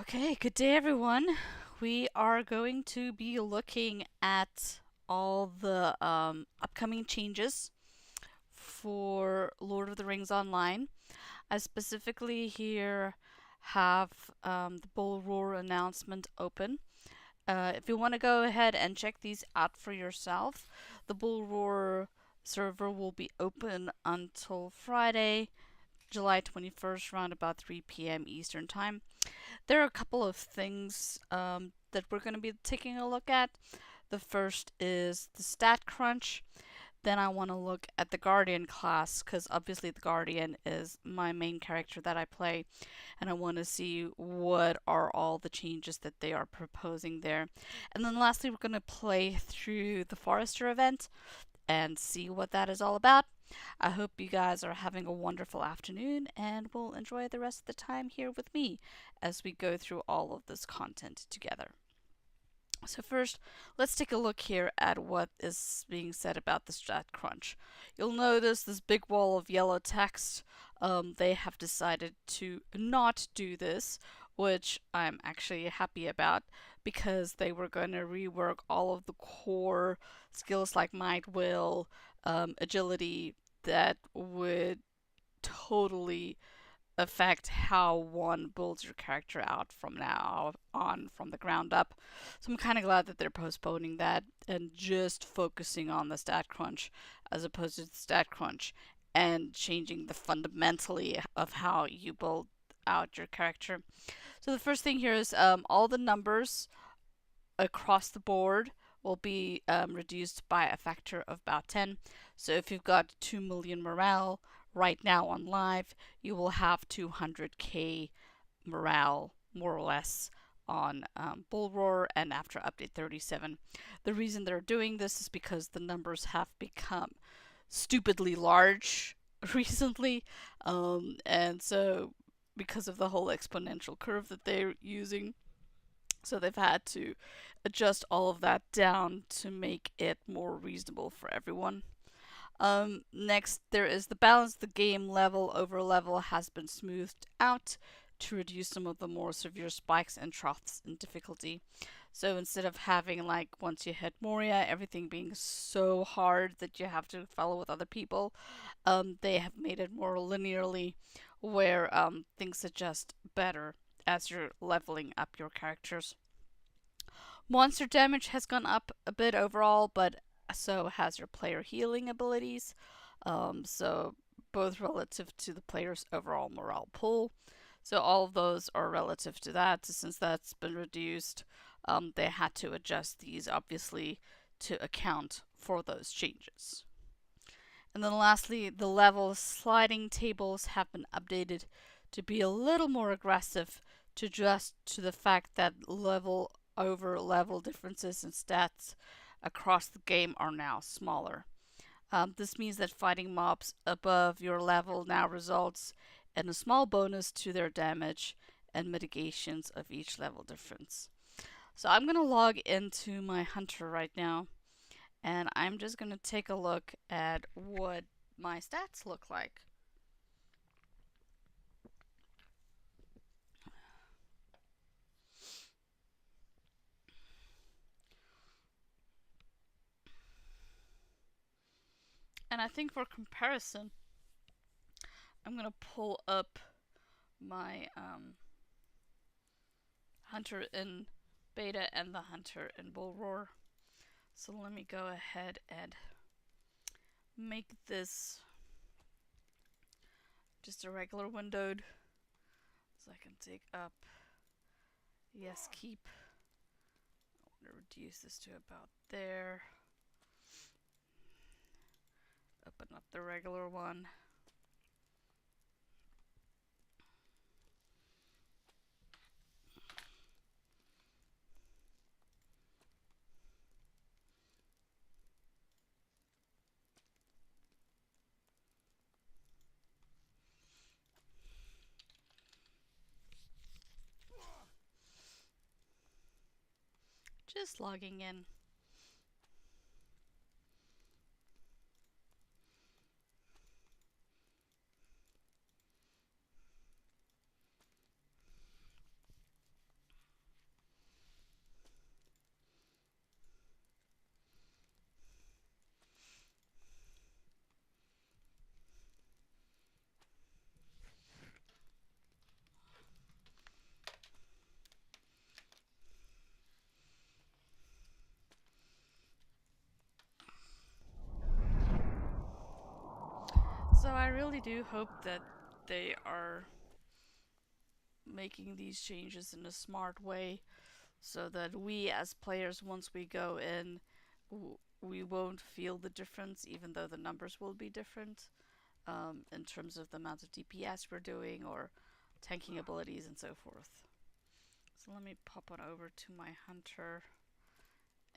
Okay, good day everyone. We are going to be looking at all the upcoming changes for Lord of the Rings Online. I specifically here have the Bullroar announcement open. If you want to go ahead and check these out for yourself, the Bullroar server will be open until Friday, July 21st, around about 3 p.m. Eastern Time. There are a couple of things that we're going to be taking a look at. The first is the stat crunch. Then I want to look at the Guardian class because obviously the Guardian is my main character that I play, and I want to see what are all the changes that they are proposing there. And then lastly, we're going to play through the Forester event and see what that is all about. I hope you guys are having a wonderful afternoon and will enjoy the rest of the time here with me as we go through all of this content together. So first, let's take a look here at what is being said about the stat crunch. You'll notice this big wall of yellow text. They have decided to not do this, which I'm actually happy about because they were going to rework all of the core skills like might, will, agility that would totally affect how one builds your character out from now on from the ground up. So I'm kind of glad that they're postponing that and just focusing on the stat crunch as opposed to the stat crunch and changing the fundamentally of how you build out your character. So the first thing here is all the numbers across the board will be reduced by a factor of about 10. So if you've got 2 million morale right now on live, you will have 200k morale, more or less, on Bullroar and after update 37. The reason they're doing this is because the numbers have become stupidly large recently, and so because of the whole exponential curve that they're using, so they've had to adjust all of that down to make it more reasonable for everyone. Next, there is the balance. The game level over level has been smoothed out to reduce some of the more severe spikes and troughs in difficulty. So instead of having, like, once you hit Moria, everything being so hard that you have to follow with other people, they have made it more linearly where things adjust better as you're leveling up your characters. Monster damage has gone up a bit overall, but so has your player healing abilities. So both relative to the player's overall morale pool. So all of those are relative to that. Since that's been reduced, they had to adjust these obviously to account for those changes. And then lastly, the level sliding tables have been updated to be a little more aggressive to adjust to the fact that level over level differences in stats across the game are now smaller. This means that fighting mobs above your level now results in a small bonus to their damage and mitigations of each level difference. So I'm going to log into my hunter right now, and I'm just going to take a look at what my stats look like. And I think for comparison, I'm going to pull up my hunter in beta and the hunter in Bullroar. So let me go ahead and make this just a regular windowed so I can take up yes keep. I want to reduce this to about there. Open up the regular one. Just logging in. So I really do hope that they are making these changes in a smart way so that we as players, once we go in, we won't feel the difference, even though the numbers will be different in terms of the amount of DPS we're doing or tanking abilities and so forth. So let me pop on over to my hunter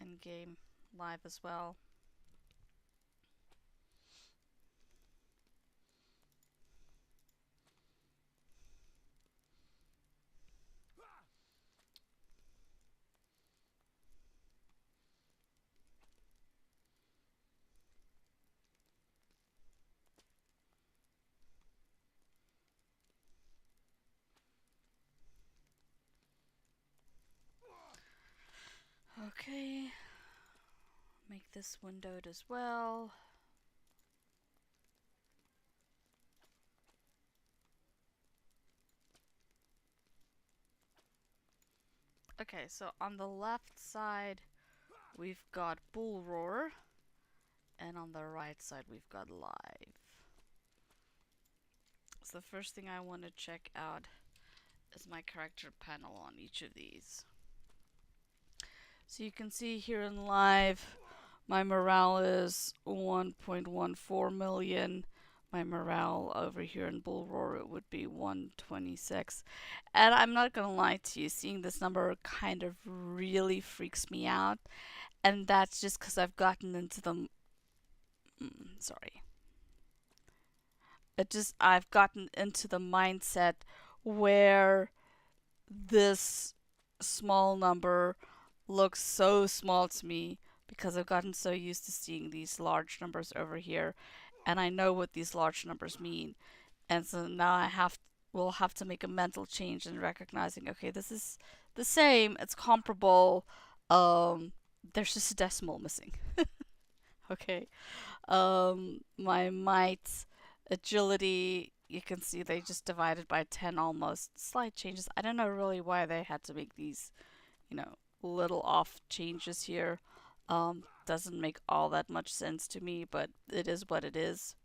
in game live as well. Okay, make this windowed as well. Okay, so on the left side we've got Bullroar, and on the right side we've got Live. So the first thing I want to check out is my character panel on each of these. So you can see here in Live, my morale is 1.14 million. My morale over here in Bullroar, it would be 126. And I'm not gonna lie to you, seeing this number kind of really freaks me out. And that's just because I've gotten into the... sorry. I've gotten into the mindset where this small number looks so small to me because I've gotten so used to seeing these large numbers over here, and I know what these large numbers mean. And so now we'll have to make a mental change in recognizing, okay, this is the same, it's comparable, there's just a decimal missing. Okay. My might, agility, you can see they just divided by 10 almost. Slight changes. I don't know really why they had to make these, little off changes here. Doesn't make all that much sense to me, but it is what it is.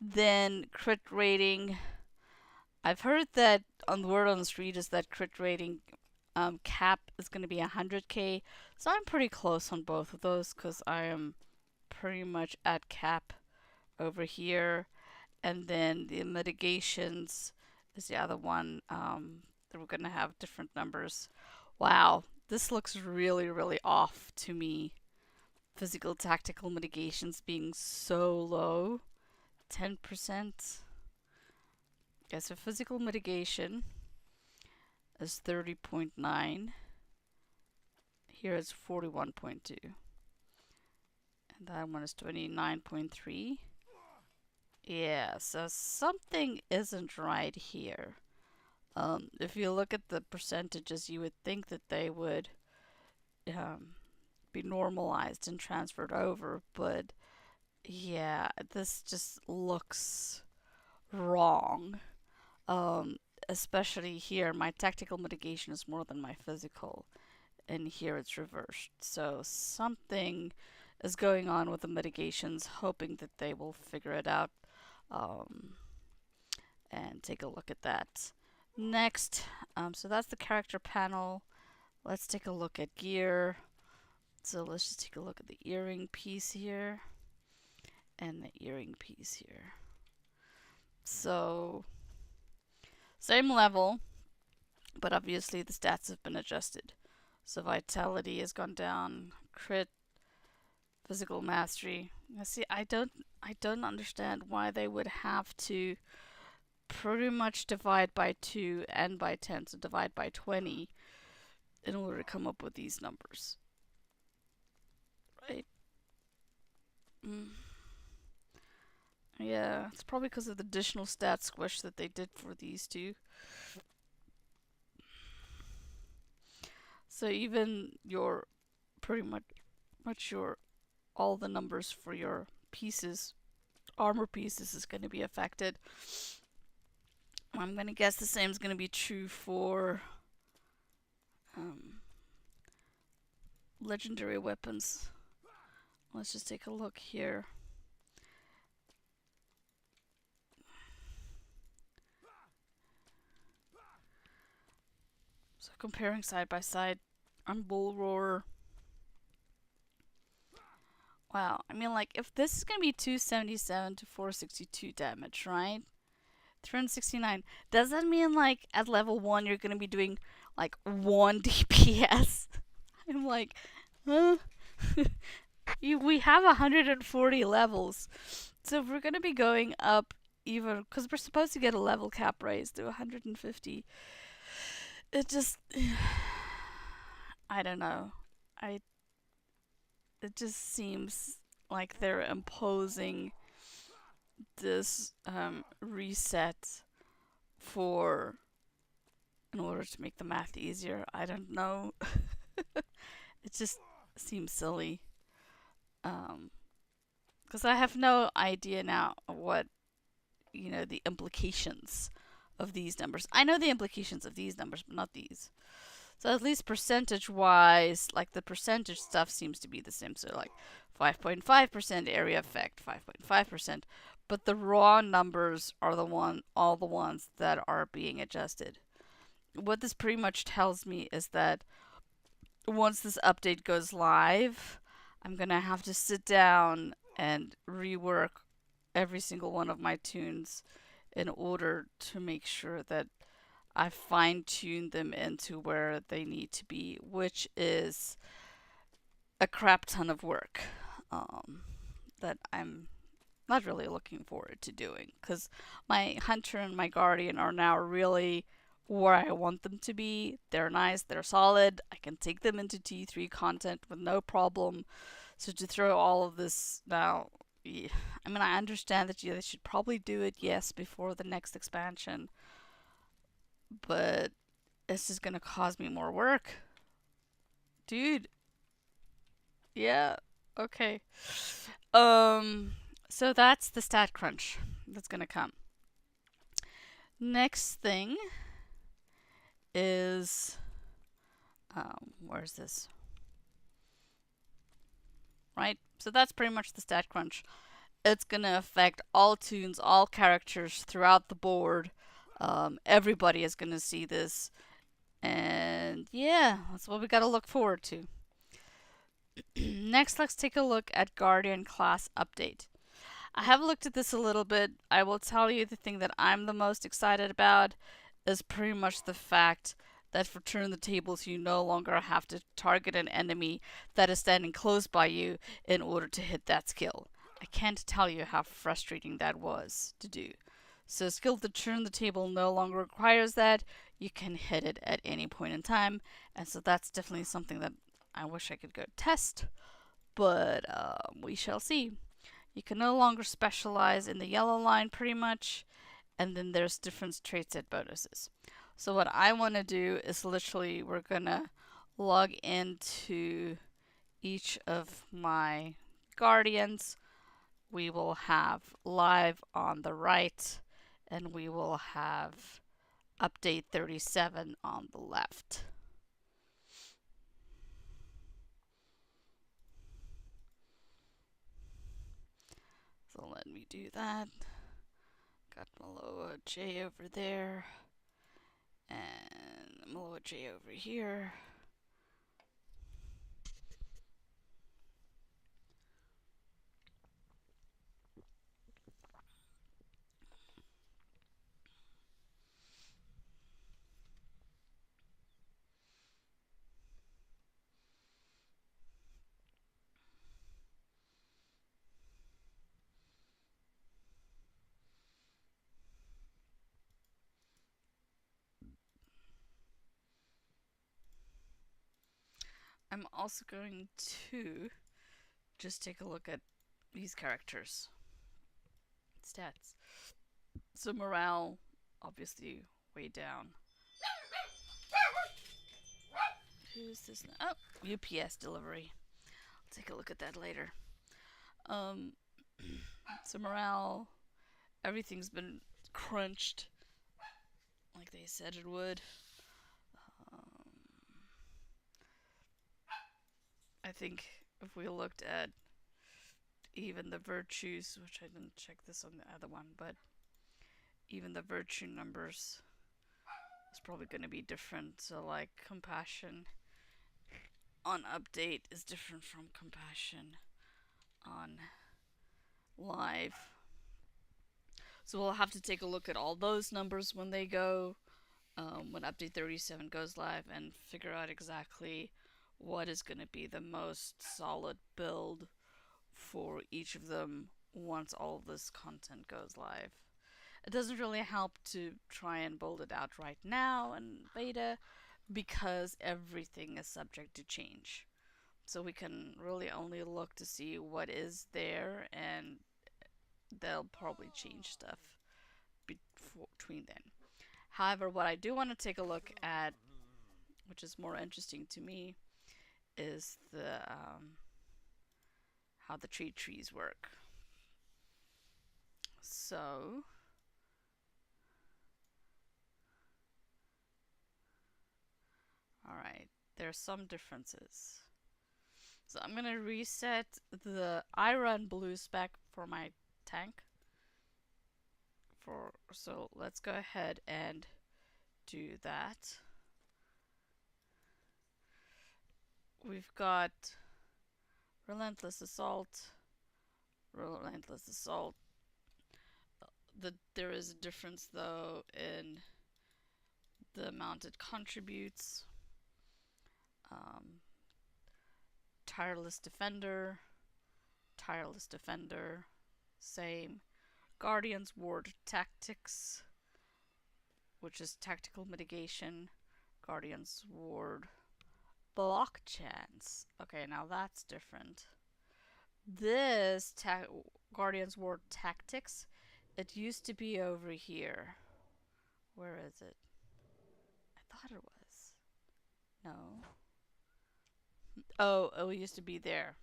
Then crit rating. I've heard that on the word on the street is that crit rating cap is going to be 100k. So I'm pretty close on both of those because I am pretty much at cap over here. And then the mitigations is the other one that we're going to have different numbers. Wow, this looks really, really off to me. Physical tactical mitigations being so low. 10%. Yeah, so physical mitigation is 30.9. Here it's 41.2. And that one is 29.3. Yeah, so something isn't right here. If you look at the percentages, you would think that they would be normalized and transferred over, but yeah, this just looks wrong. Especially here, my tactical mitigation is more than my physical, and here it's reversed. So something is going on with the mitigations, hoping that they will figure it out and take a look at that. Next, so that's the character panel. Let's take a look at gear. So let's just take a look at the earring piece here and the earring piece here. So same level, but obviously the stats have been adjusted. So vitality has gone down, crit, physical mastery. See, I don't understand why they would have to pretty much divide by 2 and by 10, so divide by 20 in order to come up with these numbers. Right? Yeah, it's probably because of the additional stat squish that they did for these two. So even your pretty much your all the numbers for your pieces, armor pieces, is going to be affected. I'm going to guess the same is going to be true for legendary weapons. Let's just take a look here. So comparing side by side on Bullroar. Wow, I mean, like, if this is gonna be 277 to 462 damage, right? 369. Does that mean, like, at level 1 you're gonna be doing, like, 1 DPS? I'm like, huh? We have 140 levels. So if we're gonna be going up even, because we're supposed to get a level cap raise to 150, it just, I don't know. I It just seems like they're imposing this reset for in order to make the math easier. I don't know. It just seems silly. Because I have no idea now what the implications of these numbers. I know the implications of these numbers, but not these. So at least percentage wise, like the percentage stuff seems to be the same. So like 5.5% area effect, 5.5%. But the raw numbers are all the ones that are being adjusted. What this pretty much tells me is that once this update goes live, I'm gonna have to sit down and rework every single one of my tunes in order to make sure that I fine-tuned them into where they need to be, which is a crap ton of work that I'm not really looking forward to doing, because my hunter and my guardian are now really where I want them to be. They're nice, they're solid, I can take them into T3 content with no problem. So to throw all of this now, yeah, I mean, I understand that they should probably do it, yes, before the next expansion, but it's just gonna cause me more work. Dude. Yeah. Okay. So that's the stat crunch that's gonna come. Next thing is where's this? Right? So that's pretty much the stat crunch. It's gonna affect all tunes, all characters throughout the board. Everybody is gonna see this. And yeah, that's what we gotta look forward to. Next, let's take a look at Guardian class update. I have looked at this a little bit. I will tell you the thing that I'm the most excited about is pretty much the fact that for turn the tables you no longer have to target an enemy that is standing close by you in order to hit that skill. I can't tell you how frustrating that was to do. So skill to turn the table no longer requires that. You can hit it at any point in time, and so that's definitely something that I wish I could go test, but we shall see. You can no longer specialize in the yellow line pretty much, and then there's different trait set bonuses. So what I want to do is literally we're gonna log into each of my guardians. We will have live on the right, and we will have update 37 on the left. So let me do that. Got Miloa J over there, and Miloa J over here. I'm also going to just take a look at these characters' stats. So morale, obviously, way down. Who's this now? Oh, UPS delivery. I'll take a look at that later. So morale, everything's been crunched like they said it would. I think if we looked at even the virtues, which I didn't check this on the other one, but even the virtue numbers, It's probably going to be different. So, like, compassion on update is different from compassion on live. So we'll have to take a look at all those numbers when they go, when update 37 goes live, and figure out exactly what is going to be the most solid build for each of them once all of this content goes live. It doesn't really help to try and build it out right now in beta because everything is subject to change. So we can really only look to see what is there, and they'll probably change stuff between then. However, what I do want to take a look at, which is more interesting to me, is the how the trees work. So alright, there are some differences. So I'm gonna reset the I run blue spec for my tank. So let's go ahead and do that. We've got relentless assault, relentless assault. There is a difference though in the amount it contributes. Tireless defender, same. Guardian's Ward Tactics, which is tactical mitigation. Guardian's Ward Block Chance. Okay, now that's different. This Guardian's Ward Tactics, it used to be over here. Where is it? I thought it was. No. Oh, it used to be there.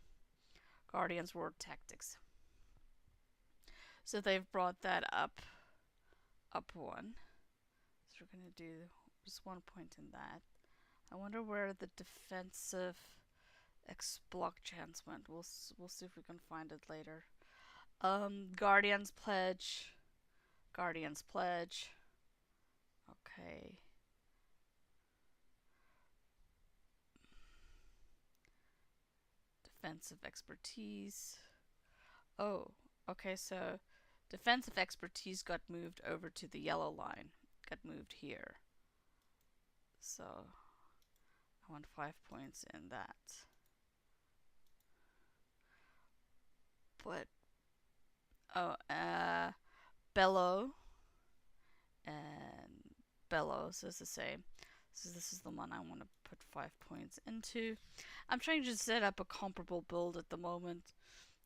Guardian's Ward Tactics. So they've brought that up one. So we're gonna do just 1 point in that. I wonder where the defensive block chance went. We'll see if we can find it later. Guardian's Pledge. Guardian's Pledge. Okay. Defensive expertise. Oh, okay, so defensive expertise got moved over to the yellow line. Got moved here. So I want 5 points in that. But Bellow and Bellow, so it's the same. So this is the one I want to put 5 points into. I'm trying to set up a comparable build at the moment.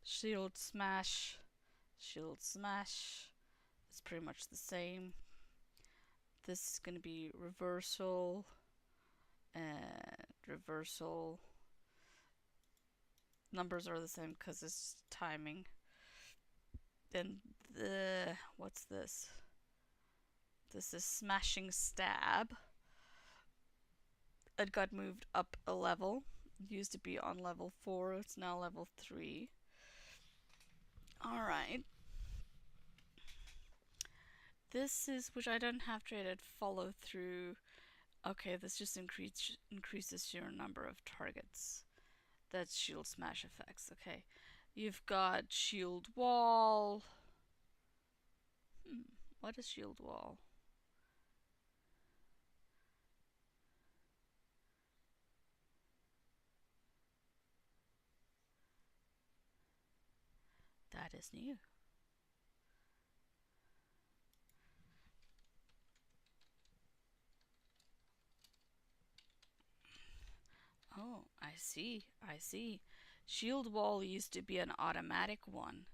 Shield Smash. It's pretty much the same. This is going to be reversal and reversal. Numbers are the same because it's timing. Then what's this? This is Smashing Stab. It got moved up a level. It used to be on level 4. It's now level 3. Alright. This is, which I don't have traded, follow through. Okay, this just increases your number of targets. That's shield smash effects. Okay. You've got shield wall. What is shield wall? That is new. Oh, I see. Shield wall used to be an automatic one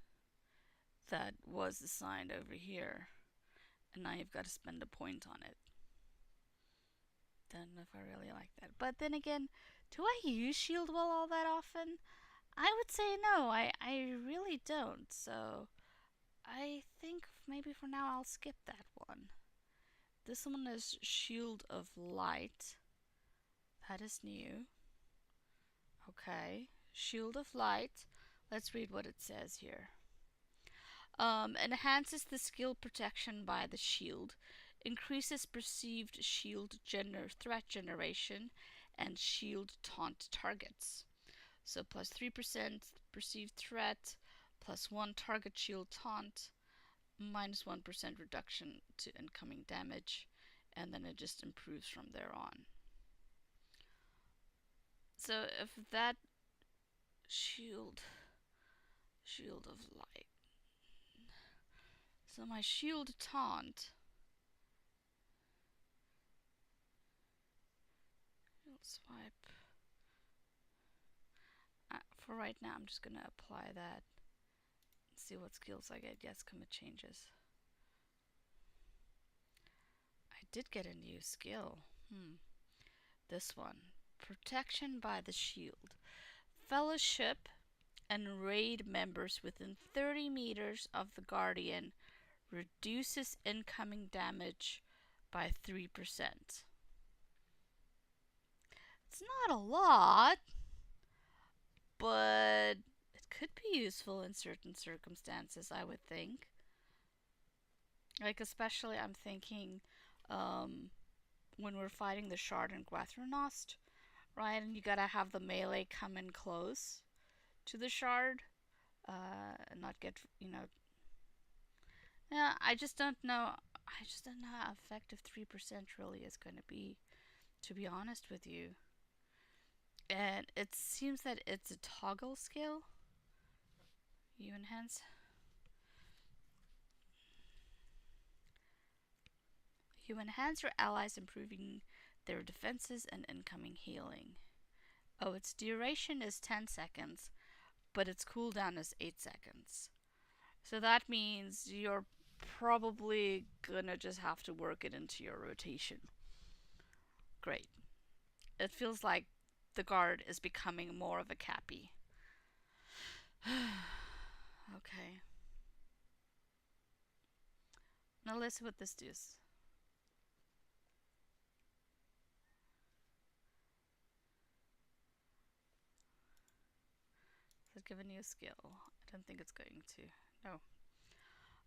that was assigned over here. And now you've got to spend a point on it. Don't know if I really like that. But then again, do I use shield wall all that often? I would say no, I really don't. So I think maybe for now I'll skip that one. This one is Shield of Light. That is new. Okay, Shield of Light. Let's read what it says here. Enhances the skill protection by the shield. increases perceived shield threat generation and shield taunt targets. So plus 3% perceived threat, plus 1 target shield taunt, minus 1% reduction to incoming damage, and then it just improves from there on. So if that shield of light, so my shield taunt, shield swipe, for right now I'm just gonna apply that, see what skills I get. Yes, commit changes. I did get a new skill. This one, protection by the shield. Fellowship and raid members within 30 meters of the Guardian reduces incoming damage by 3%. It's not a lot, but it could be useful in certain circumstances, I would think. Like, especially I'm thinking when we're fighting the Shard and Gwathrenost, right? And you gotta have the melee come in close to the Shard and not get, Yeah, I just don't know. I just don't know how effective 3% really is going to be honest with you. And it seems that it's a toggle skill. You enhance. You enhance your allies, improving their defenses and incoming healing. Oh, its duration is 10 seconds, but its cooldown is 8 seconds. So that means you're probably gonna just have to work it into your rotation. Great. It feels like the guard is becoming more of a cappy. Okay. Now let's see what this does. Does it give a new skill? I don't think it's going to. No.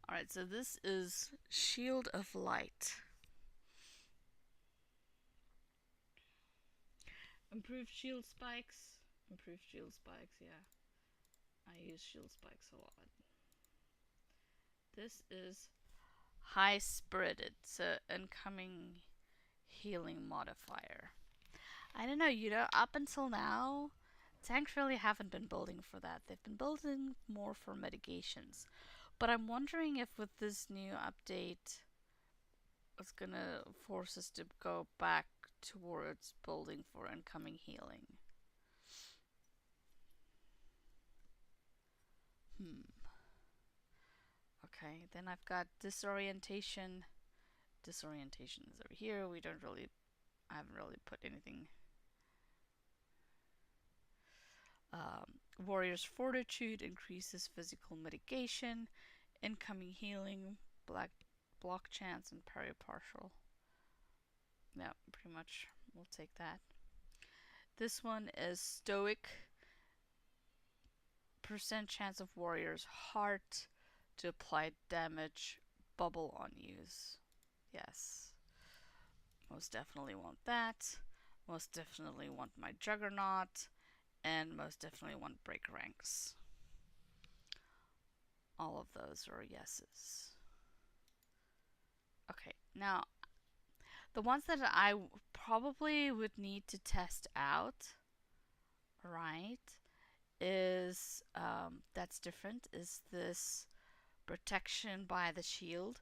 Alright, so this is Shield of Light. Improved shield spikes. Improved shield spikes, yeah. I use shield spikes a lot. This is High Spirited, so incoming healing modifier. I don't know, up until now, tanks really haven't been building for that. They've been building more for mitigations. But I'm wondering if with this new update, it's gonna force us to go back towards building for incoming healing. Okay, then I've got disorientation. Disorientation is over here. I haven't really put anything. Warrior's Fortitude increases physical mitigation, incoming healing, block chance, and parry partial. Yeah, pretty much. We'll take that. This one is Stoic. Percent chance of Warrior's Heart to apply damage. Bubble on use. Yes. Most definitely want that. Most definitely want my Juggernaut. And most definitely want break ranks. All of those are yeses. Okay, now the ones that I probably would need to test out, right, is that's different, is this protection by the shield.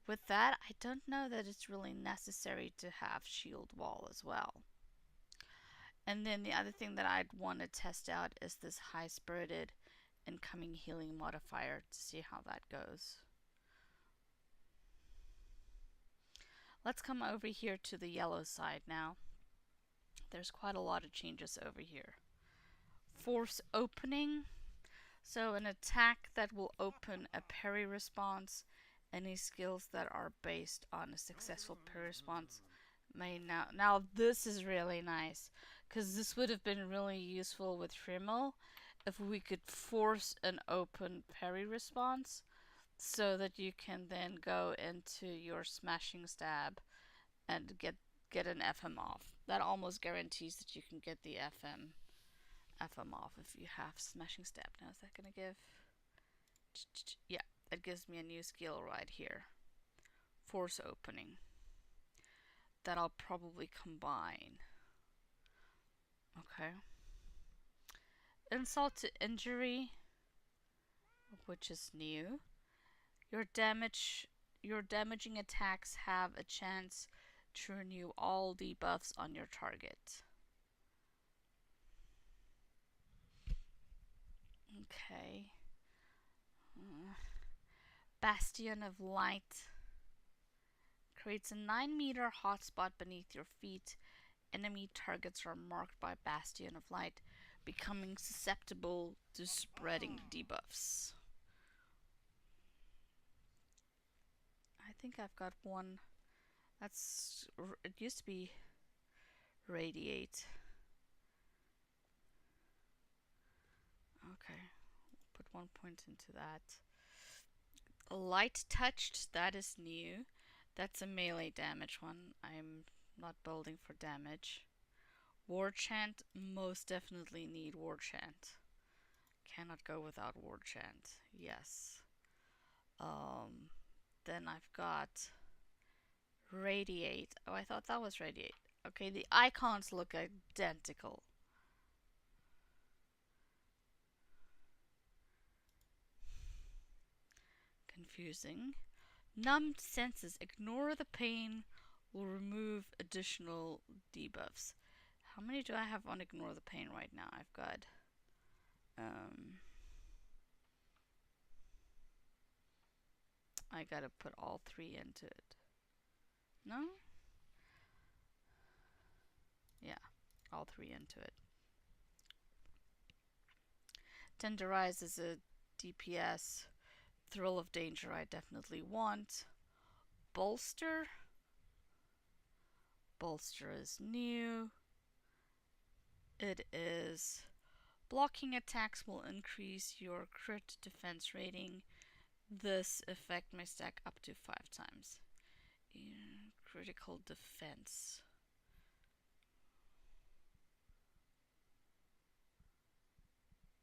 With that, I don't know that it's really necessary to have shield wall as well. And then the other thing that I'd want to test out is this High Spirited incoming healing modifier to see how that goes. Let's come over here to the yellow side now. There's quite a lot of changes over here. Force opening. So an attack that will open a parry response. Any skills that are based on a successful parry response may now this is really nice, because this would have been really useful with Frimmel if we could force an open parry response. so that you can then go into your smashing stab and get an FM off. That almost guarantees that you can get the FM off if you have smashing stab. Now is that gonna give? Yeah, that gives me a new skill right here. Force opening. That I'll probably combine. Okay. Insult to injury, which is new. Your damaging attacks have a chance to renew all debuffs on your target. Okay. Bastion of Light creates a 9-meter hotspot beneath your feet. Enemy targets are marked by Bastion of Light, becoming susceptible to spreading debuffs. I think I've got one. That's. It used to be Radiate. Okay, put 1 point into that. Light Touched, that is new. That's a melee damage one. I'm not building for damage. War Chant, most definitely need War Chant. Cannot go without War Chant. Yes. Then I've got Radiate. Oh, I thought that was Radiate. Okay, the icons look identical. Confusing. Numbed Senses. Ignore the pain. Will remove additional debuffs. How many do I have on Ignore the Pain right now? I've got I gotta put all 3 into it. No? Yeah, all 3 into it. Tenderize is a DPS. Thrill of Danger I definitely want. Bolster. Bolster is new. It is blocking attacks will increase your crit defense rating. This effect may stack up to 5 times. Critical defense.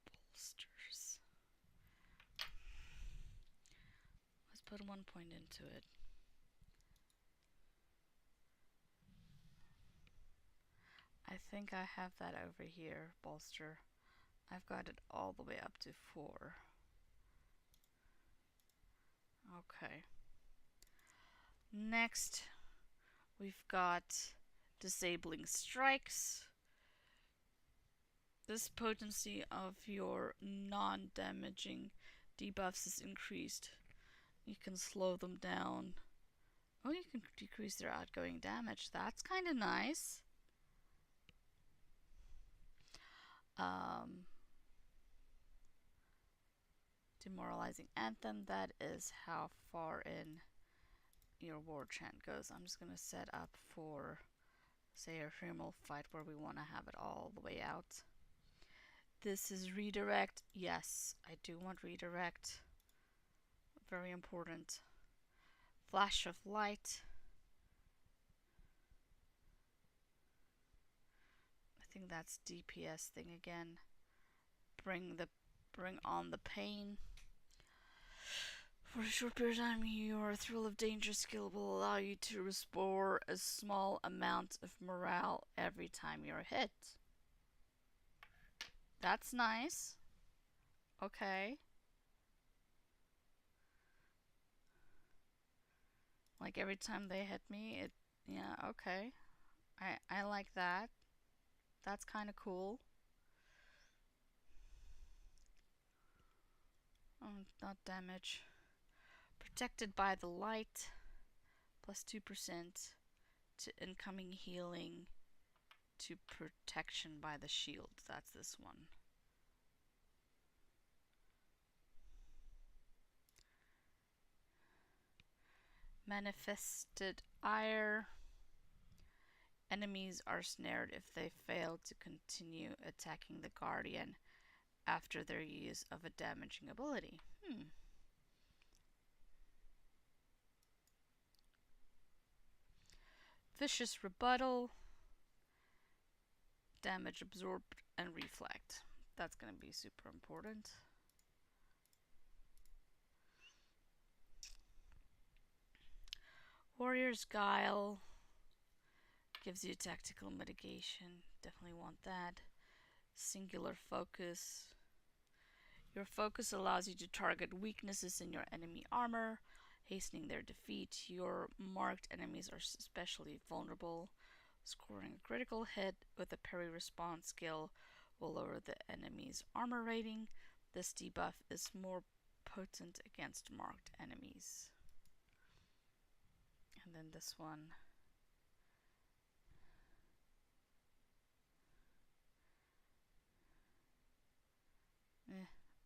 Bolsters. Let's put 1 point into it. I think I have that over here, bolster. I've got it all the way up to 4. Okay. Next, we've got Disabling Strikes. This potency of your non-damaging debuffs is increased. You can slow them down. Oh, you can decrease their outgoing damage. That's kind of nice. Demoralizing Anthem, that is how far in your war chant goes. I'm just going to set up for, say, a Primal fight where we want to have it all the way out. This is Redirect. Yes, I do want Redirect. Very important. Flash of Light. I think that's DPS thing again. Bring on the pain. For a short period of time, your Thrill of Danger skill will allow you to restore a small amount of morale every time you're hit. That's nice. Okay. Like every time they hit me, it, yeah, okay. I like that. That's kind of cool. Oh, not damage. Protected by the Light, plus 2% to incoming healing, to protection by the shield. That's this one. Manifested Ire. Enemies are snared if they fail to continue attacking the Guardian after their use of a damaging ability. Vicious rebuttal, damage absorbed, and reflect. That's going to be super important. Warrior's Guile gives you tactical mitigation. Definitely want that. Singular focus. Your focus allows you to target weaknesses in your enemy armor, hastening their defeat. Your marked enemies are especially vulnerable. Scoring a critical hit with a parry response skill will lower the enemy's armor rating. This debuff is more potent against marked enemies. And then this one.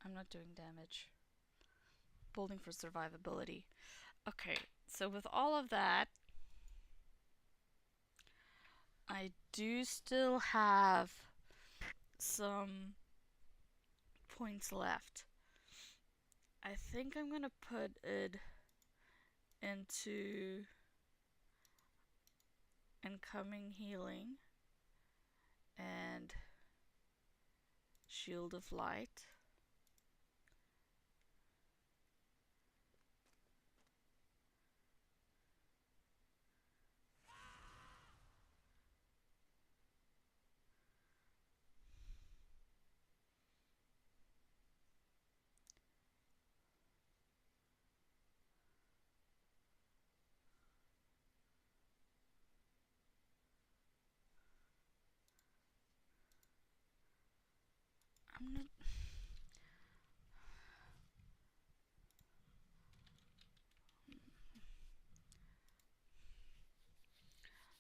I'm not doing damage. Building for survivability. Okay, so with all of that, I do still have some points left. I think I'm gonna put it into incoming healing and shield of light. I'm not.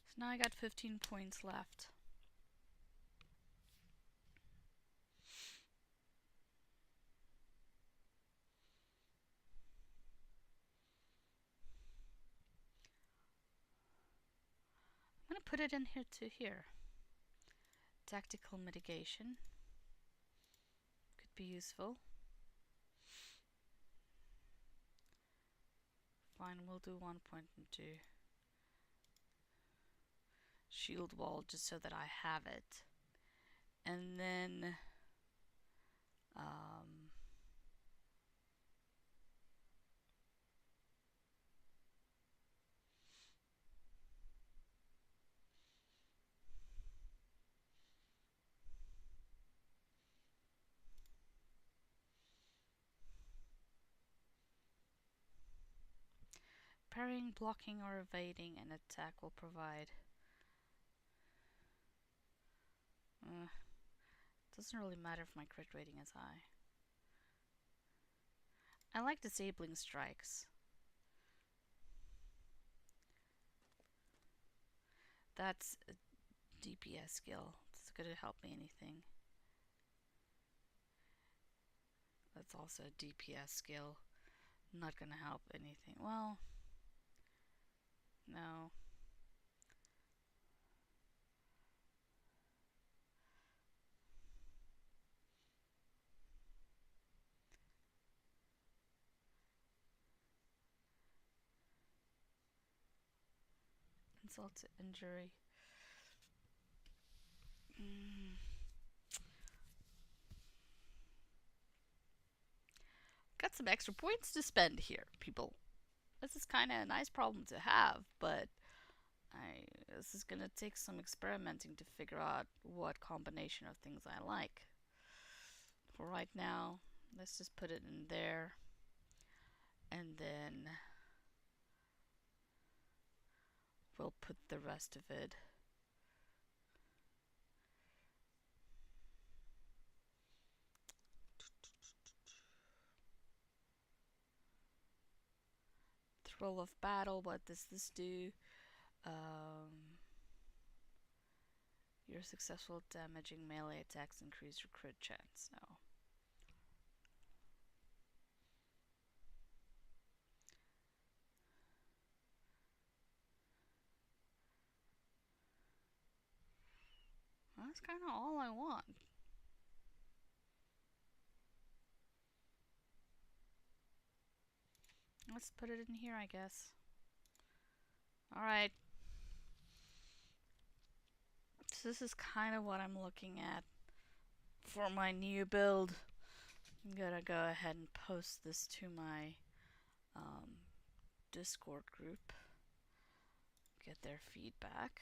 So now I got 15 points left. I'm gonna put it in here to here. Tactical mitigation could be useful. Fine, we'll do 1.2 shield wall just so that I have it. And then parrying, blocking, or evading an attack will provide. Doesn't really matter if my crit rating is high. I like disabling strikes. That's a DPS skill. It's gonna help me anything. That's also a DPS skill. Not gonna help anything. Well, no. Insult to injury. Got some extra points to spend here, people. This is kind of a nice problem to have, but this is gonna take some experimenting to figure out what combination of things I like. For right now, let's just put it in there, and then we'll put the rest of it. Thrill of battle, what does this do? Your successful damaging melee attacks increase your crit chance. No. That's kind of all I want. Let's put it in here, I guess. Alright. this is kind of what I'm looking at for my new build. I'm gonna go ahead and post this to my Discord group, get their feedback.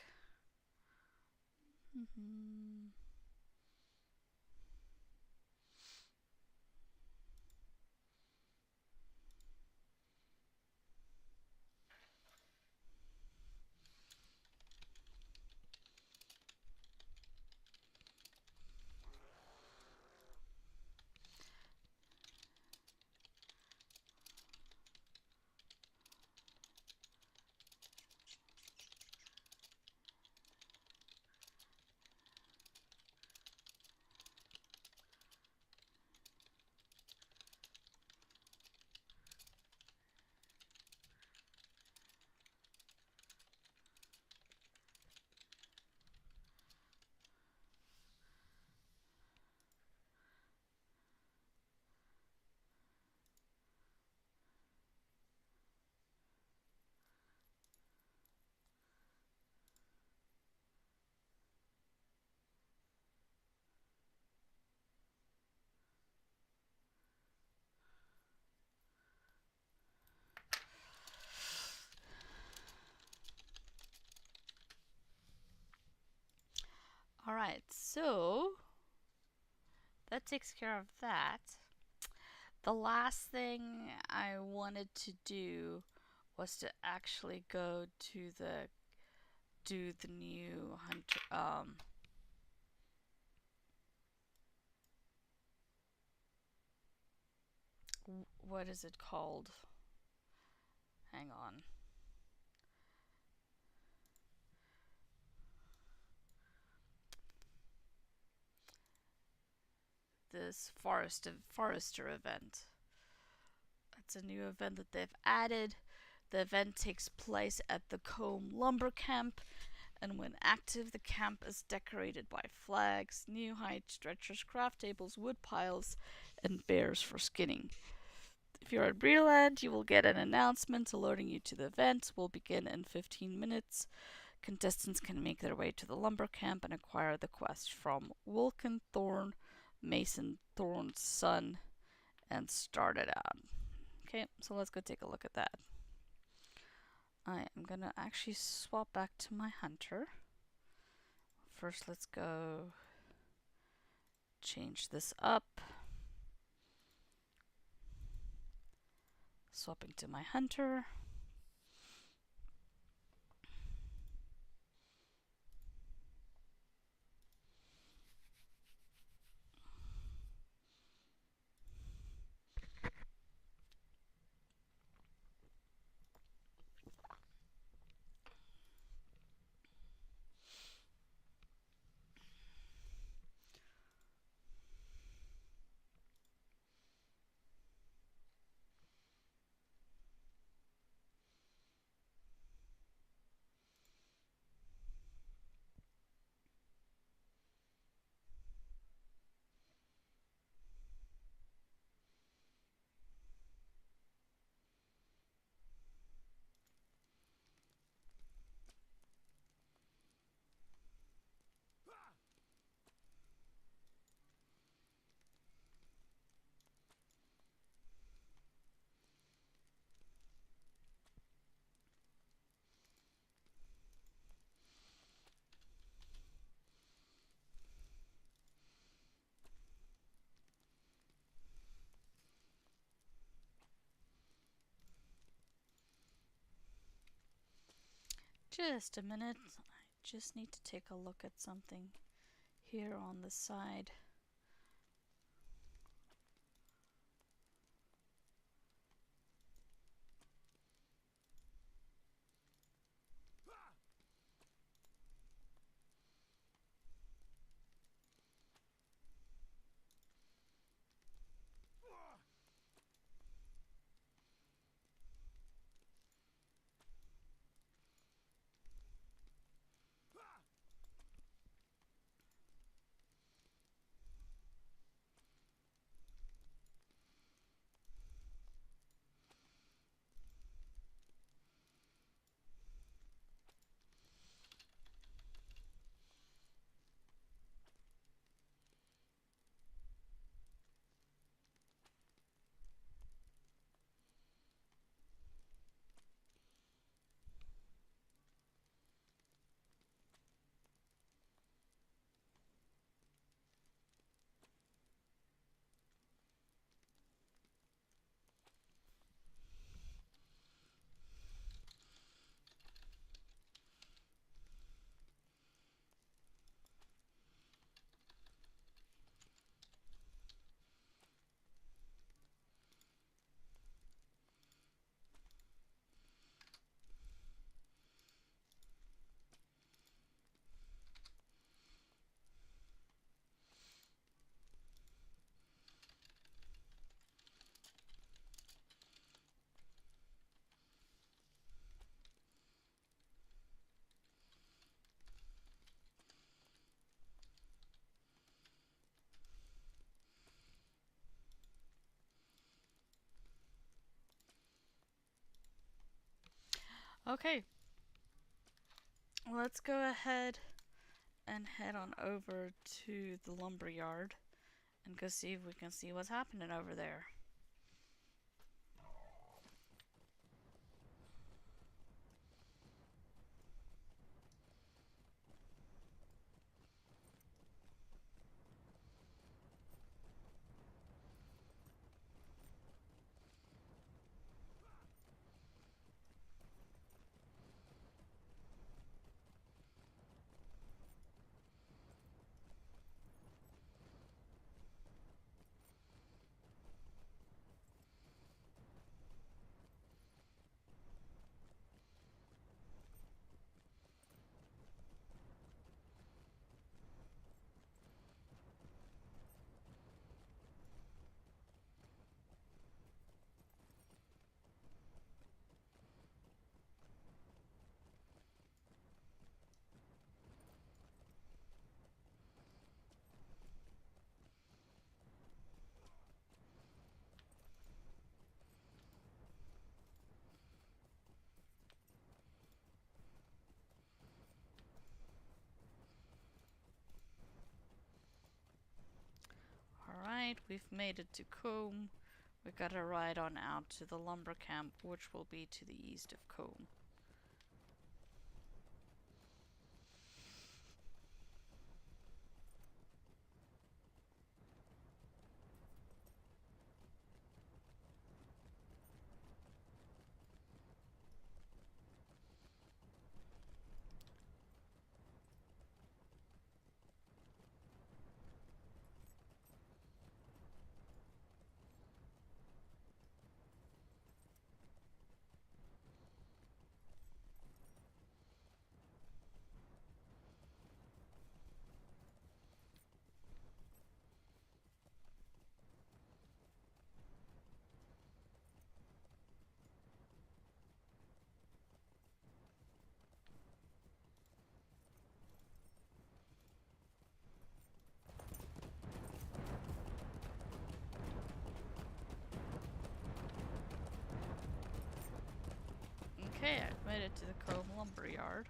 Alright, so that takes care of that. The last thing I wanted to do was to actually go to do the new hunter, what is it called? Hang on. This forester event. It's a new event that they've added. The event takes place at the Combe Lumber Camp, and when active, the camp is decorated by flags, new height stretchers, craft tables, wood piles, and bears for skinning. If you're at Breland, you will get an announcement alerting you to the event. Will begin in 15 minutes. Contestants can make their way to the lumber camp and acquire the quest from Wilkenthorn, Mason Thorn's son, and start it out. Okay, so let's go take a look at that. I am gonna actually swap back to my hunter. First, let's go change this up. Swapping to my hunter. Just a minute. I just need to take a look at something here on the side. Okay, let's go ahead and head on over to the lumber yard and go see if we can see what's happening over there. Alright, we've made it to Combe. We gotta ride on out to the lumber camp, which will be to the east of Combe. Okay, I've made it to the Combe lumber yard.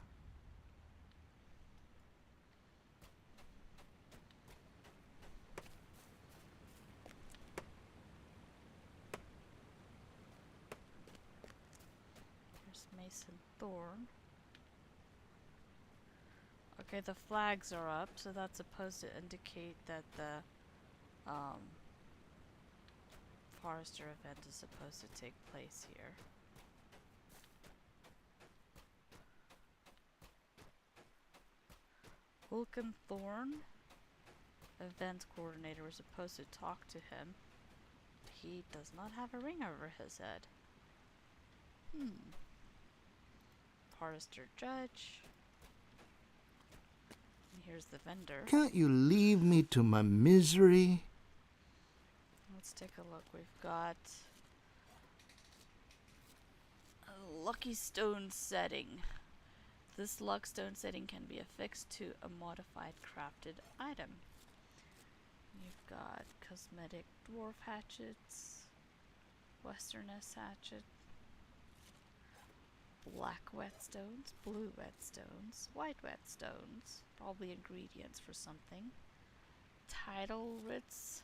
Here's Mason Thorn. Okay, the flags are up, so that's supposed to indicate that the Forester event is supposed to take place here. Vulcan Thorn, event coordinator, was supposed to talk to him. He does not have a ring over his head. Forester Judge. And here's the vendor. Can't you leave me to my misery? Let's take a look. We've got a lucky stone setting. This luck stone setting can be affixed to a modified crafted item. You've got cosmetic dwarf hatchets, westerness hatchet, black whetstones, blue whetstones, white whetstones, probably ingredients for something. Tidal writs,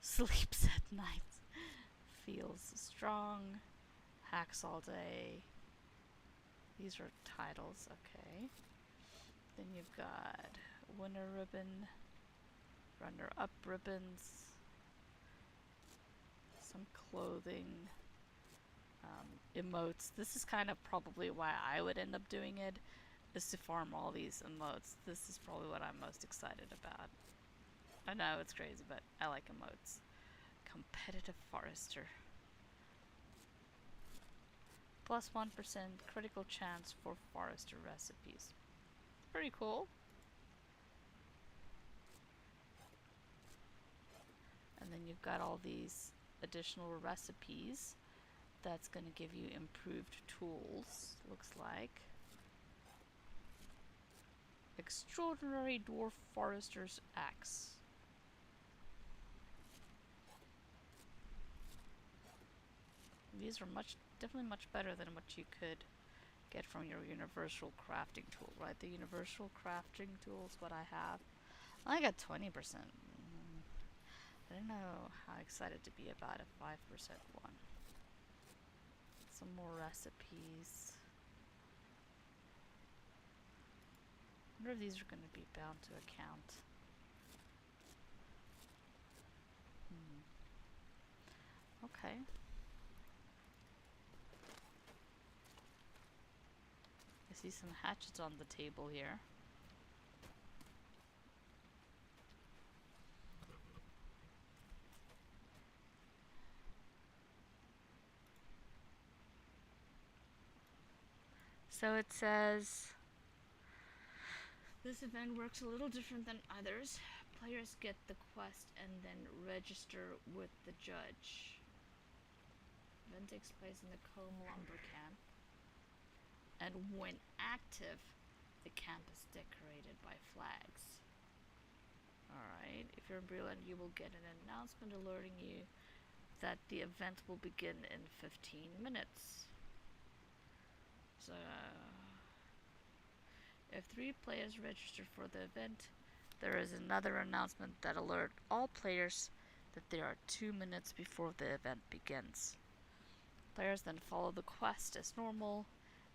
sleeps at night, feels strong, hacks all day. These are titles, okay. Then you've got winner ribbon, runner-up ribbons, some clothing, emotes. This is kind of probably why I would end up doing it, is to farm all these emotes. This is probably what I'm most excited about. I know it's crazy, but I like emotes. Competitive Forester. Plus 1% critical chance for Forester recipes. Pretty cool. And then you've got all these additional recipes. That's going to give you improved tools, looks like. Extraordinary Dwarf Forester's Axe. These are definitely much better than what you could get from your universal crafting tool, right? The universal crafting tool is what I have. I got 20%. I don't know how excited to be about a 5% one. Some more recipes. I wonder if these are going to be bound to account. Okay. I see some hatchets on the table here. So it says, this event works a little different than others. Players get the quest and then register with the judge. Event takes place in the Combe Lumber Camp. And when active, the camp is decorated by flags. Alright, if you're in Breland, you will get an announcement alerting you that the event will begin in 15 minutes. So, if 3 players register for the event, there is another announcement that alerts all players that there are 2 minutes before the event begins. Players then follow the quest as normal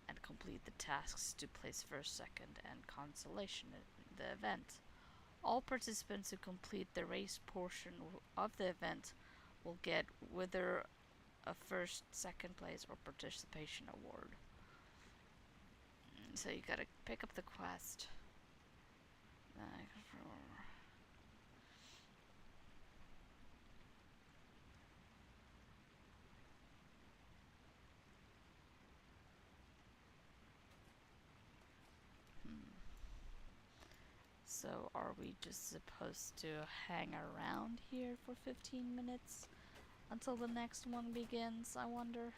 and complete the tasks to place first, second, and consolation in the event. All participants who complete the race portion of the event will get whether a first, second place, or participation award. So you gotta pick up the quest. So are we just supposed to hang around here for 15 minutes until the next one begins, I wonder?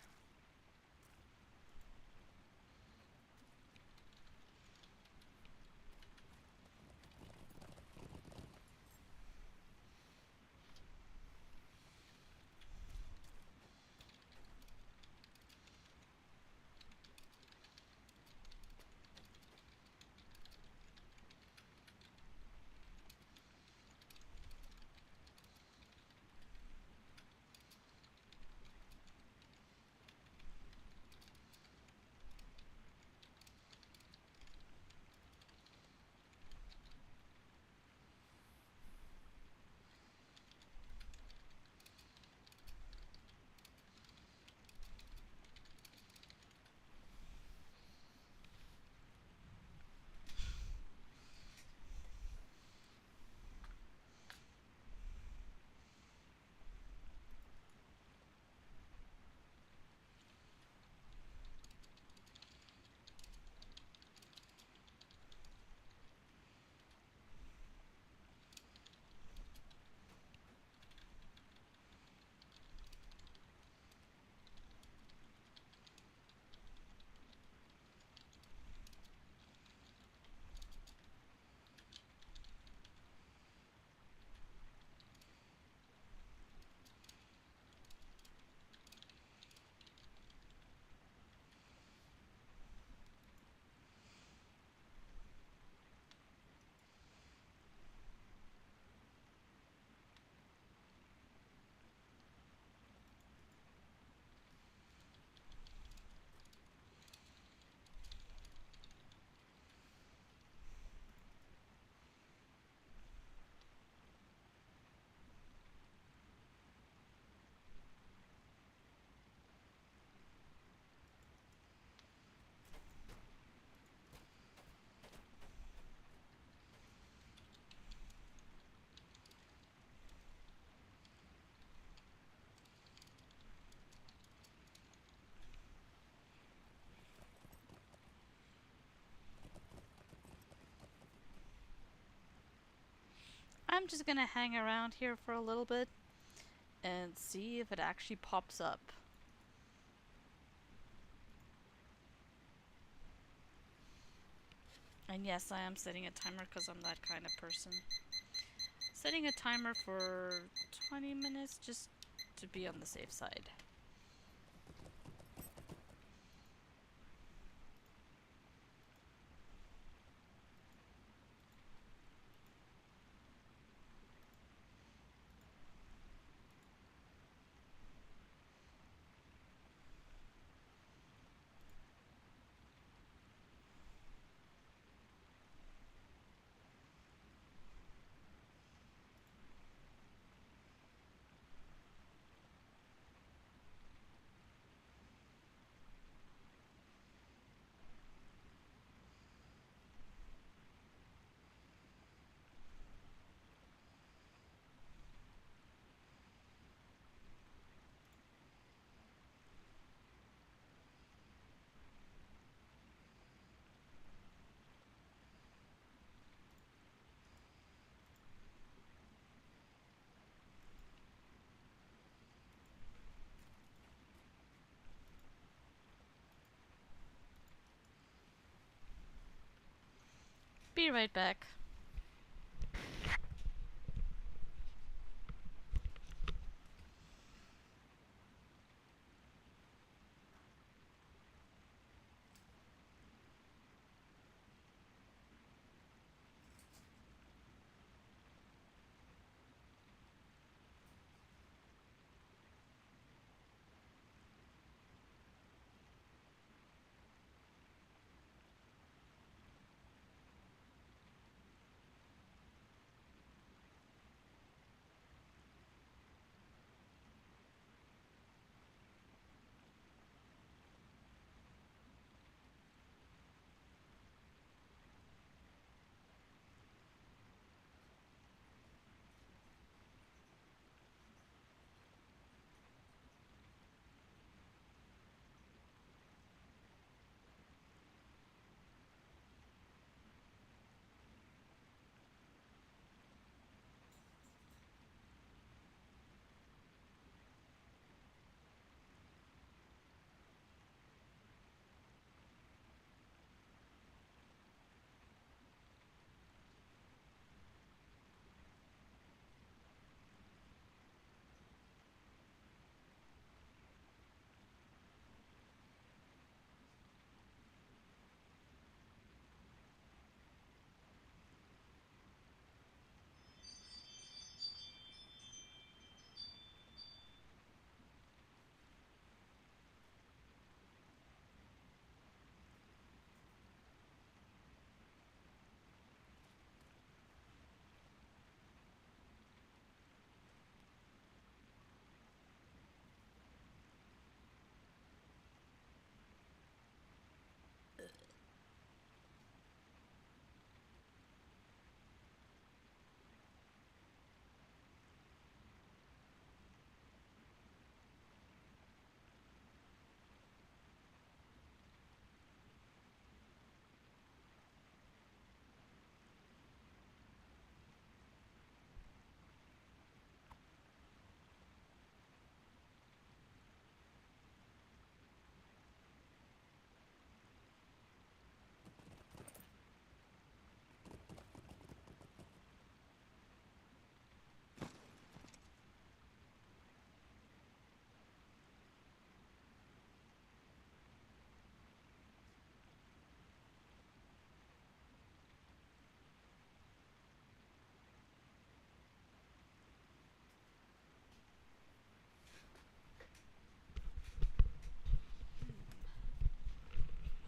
I'm just gonna hang around here for a little bit and see if it actually pops up. And yes, I am setting a timer because I'm that kind of person. Setting a timer for 20 minutes just to be on the safe side. Be right back.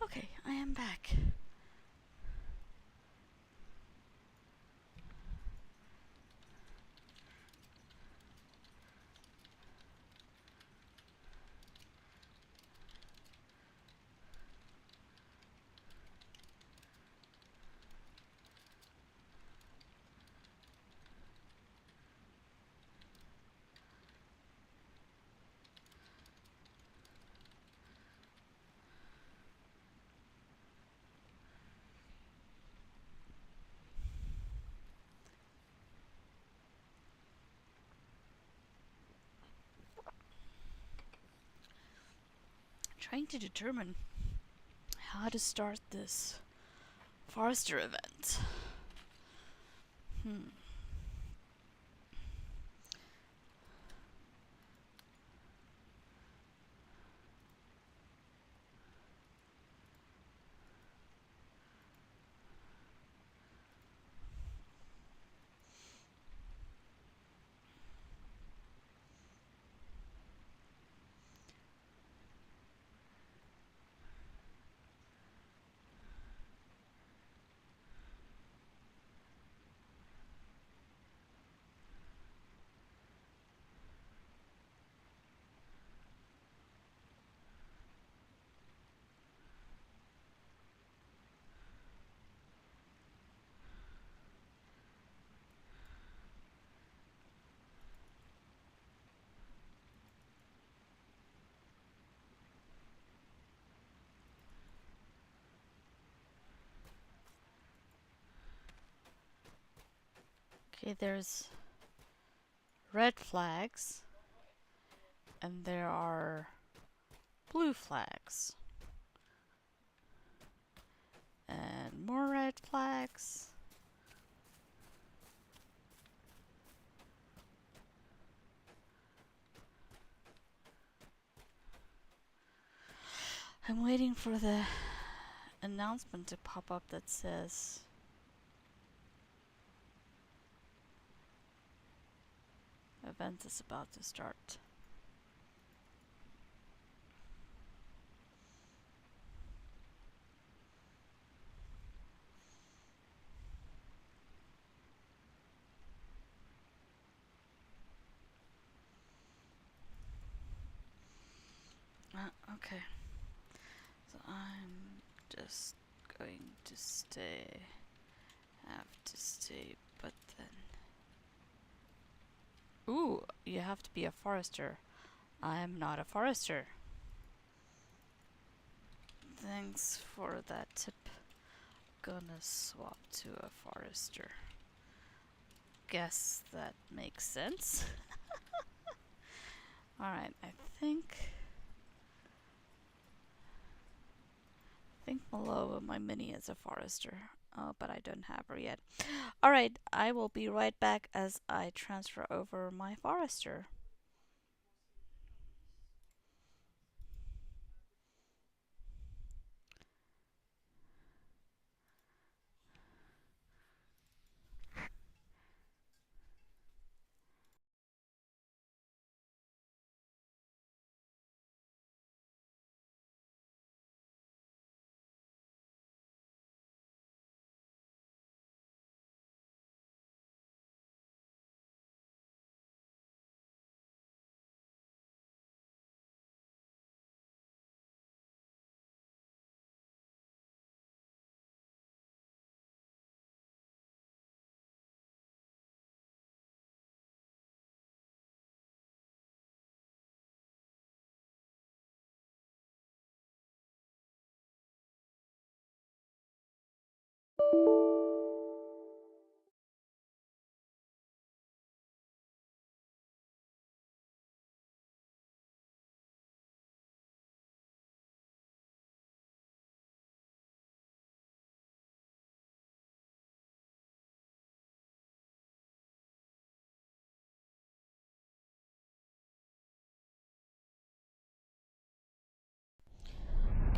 Okay, I am back. Trying to determine how to start this Forester event. Hmm. Okay, there's red flags, and there are blue flags. And more red flags. I'm waiting for the announcement to pop up that says event is about to start. Okay. So I'm just going to stay. Have to stay, but then. Ooh, you have to be a forester. I'm not a forester. Thanks for that tip. Gonna swap to a forester. Guess that makes sense. Alright, I think Miloa, my mini, is a forester. But I don't have her yet. Alright, I will be right back as I transfer over my forester.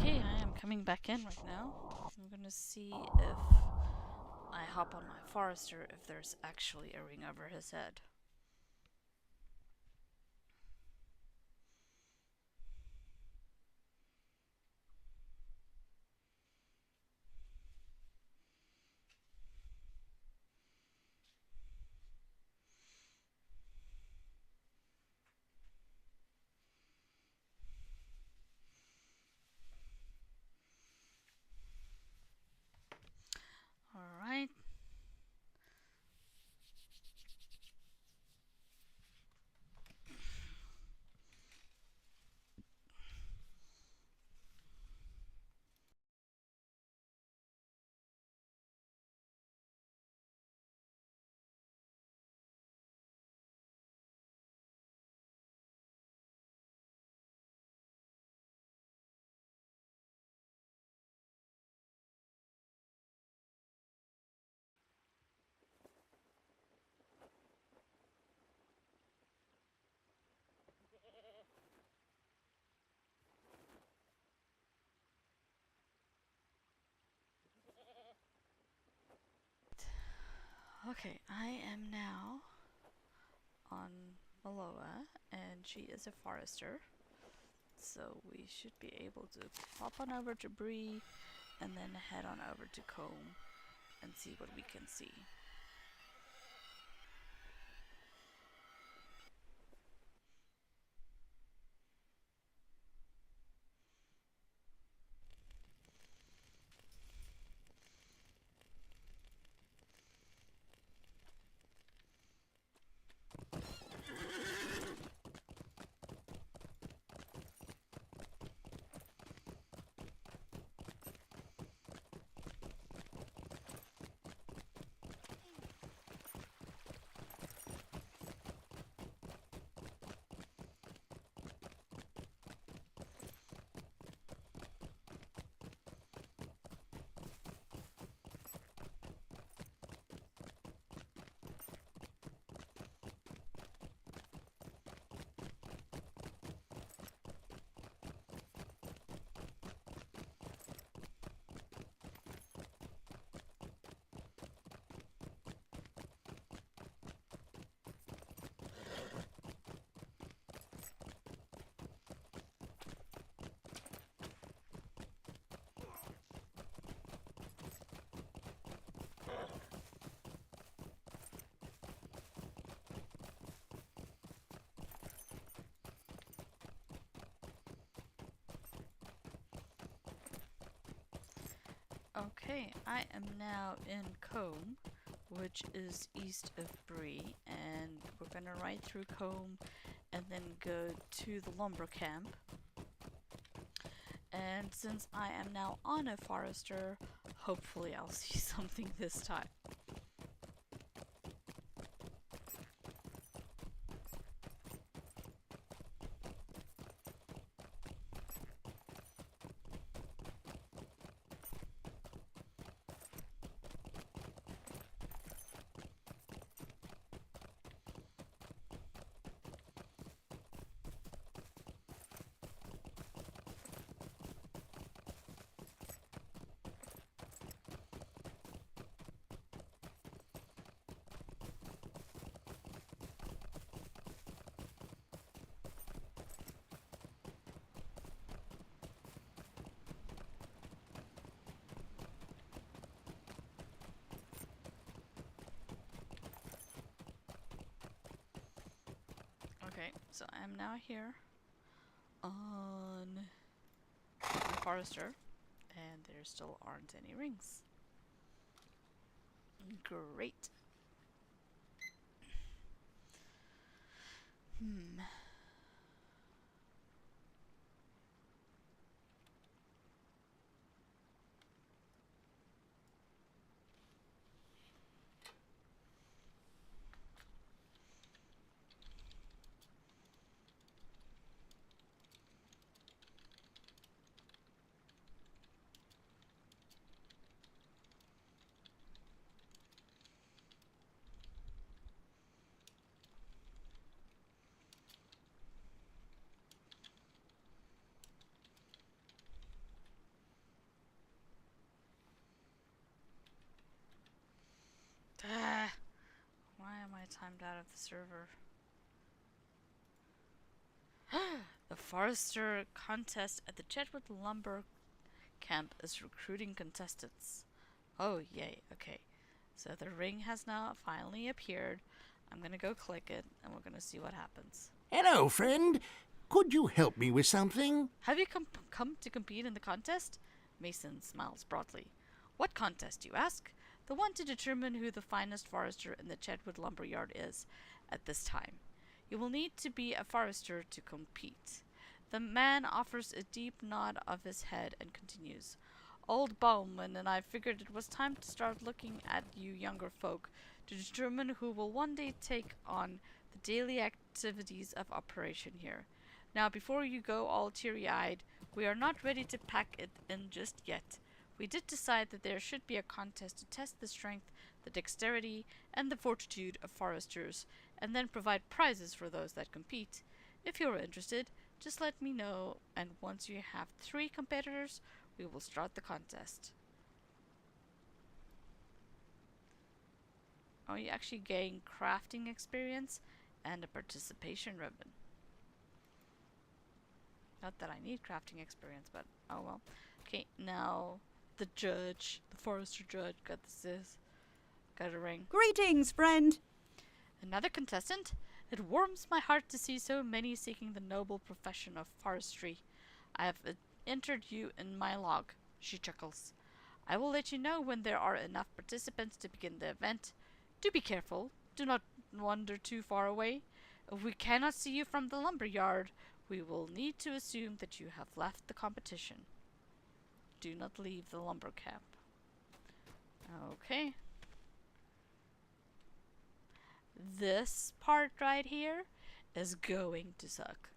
Okay, I am coming back in right now. I'm gonna see if I hop on my forester if there's actually a ring over his head. Alright. Okay, I am now on Miloa, and she is a forester. So we should be able to hop on over to Bree and then head on over to Comb and see what we can see. Okay, I am now in Combe, which is east of Bree, and we're gonna ride through Combe and then go to the lumber camp. And since I am now on a forester, hopefully I'll see something this time. Okay, so I am now here on the forester, and there still aren't any rings. Great. Hmm. Ah, why am I timed out of the server? The Forester contest at the Chetwood Lumber Camp is recruiting contestants. Oh, yay, okay. So the ring has now finally appeared. I'm gonna go click it, and we're gonna see what happens. Hello, friend. Could you help me with something? Have you come to compete in the contest? Mason smiles broadly. What contest, you ask? The one to determine who the finest forester in the Chetwood lumber yard is at this time. You will need to be a forester to compete. The man offers a deep nod of his head and continues. Old Bowman and I figured it was time to start looking at you younger folk to determine who will one day take on the daily activities of operation here. Now, before you go all teary-eyed, we are not ready to pack it in just yet. We did decide that there should be a contest to test the strength, the dexterity, and the fortitude of foresters, and then provide prizes for those that compete. If you are interested, just let me know, and once you have 3 competitors, we will start the contest. Oh, you actually gain crafting experience and a participation ribbon. Not that I need crafting experience, but oh well. Okay, now the judge, the forester judge, got a ring. Greetings, friend. Another contestant? It warms my heart to see so many seeking the noble profession of forestry. I have entered you in my log, she chuckles. I will let you know when there are enough participants to begin the event. Do be careful. Do not wander too far away. If we cannot see you from the lumber yard, we will need to assume that you have left the competition. Do not leave the lumber camp. Okay. This part right here is going to suck.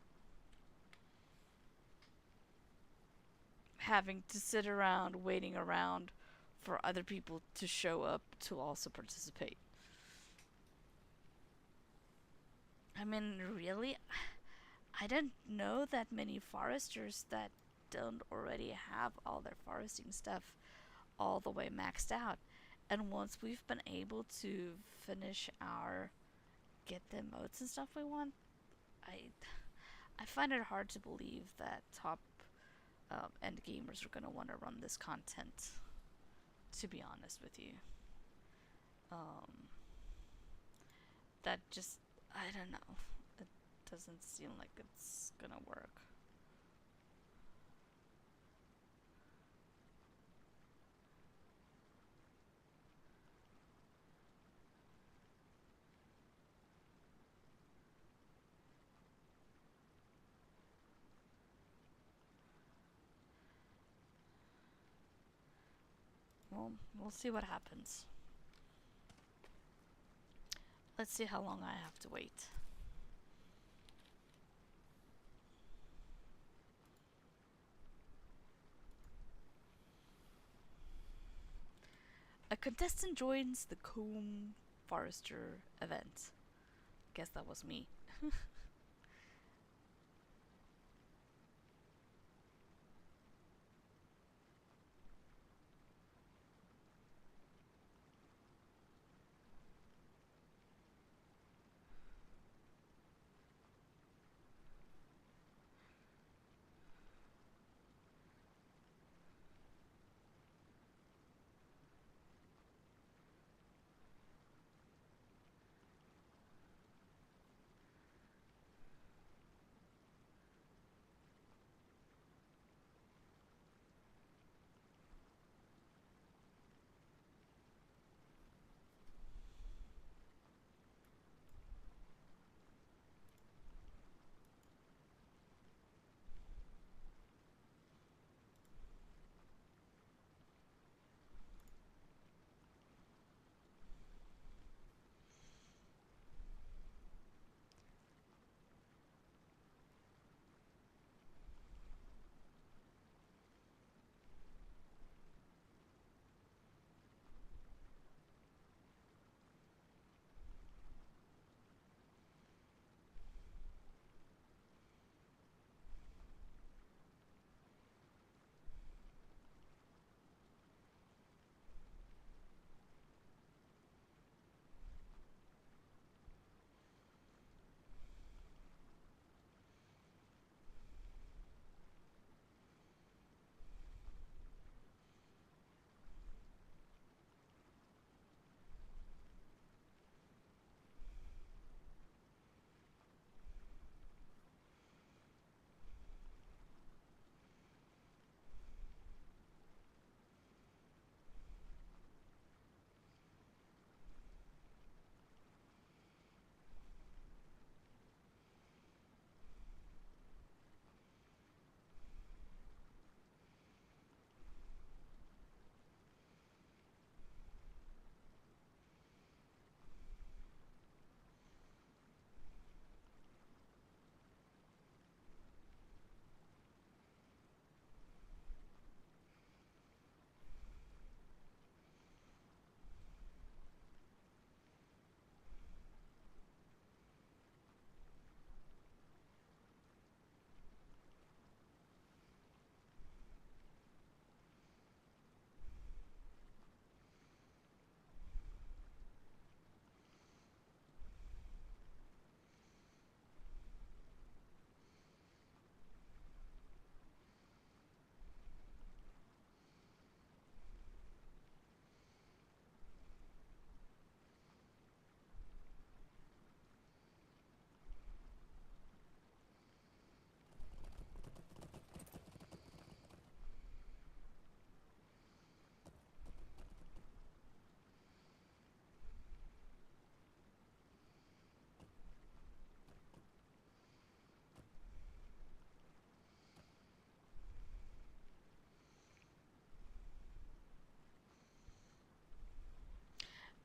Having to sit around, waiting around for other people to show up to also participate. I mean, really? I don't know that many foresters that don't already have all their foresting stuff all the way maxed out. And once we've been able to finish get the modes and stuff we want, I find it hard to believe that top end gamers are gonna want to run this content. To be honest with you, that just I don't know. It doesn't seem like it's gonna work. Well, we'll see what happens. Let's see how long I have to wait. A contestant joins the Combe Forester event. Guess that was me.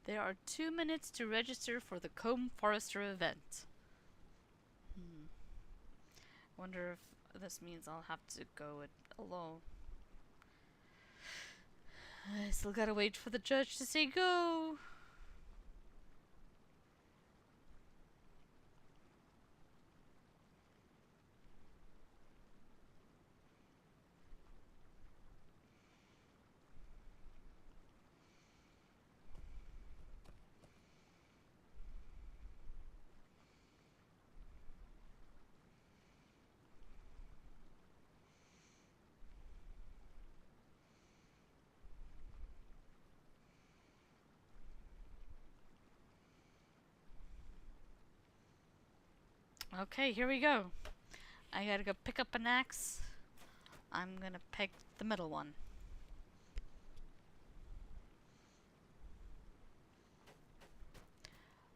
There are 2 minutes to register for the Combe Forester event. Wonder if this means I'll have to go it alone. I still gotta wait for the judge to say go. Okay, here we go. I gotta go pick up an axe. I'm gonna pick the middle one.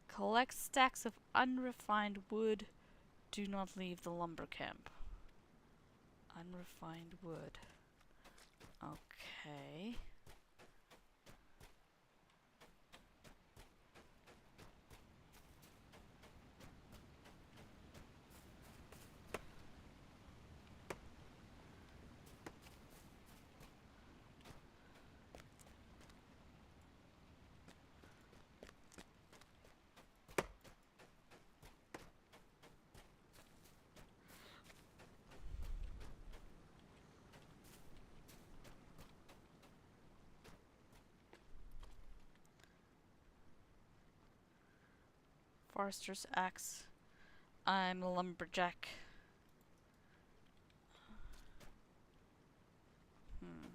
Collect stacks of unrefined wood. Do not leave the lumber camp. Unrefined wood. Okay. forester's axe. I'm a lumberjack. Hmm.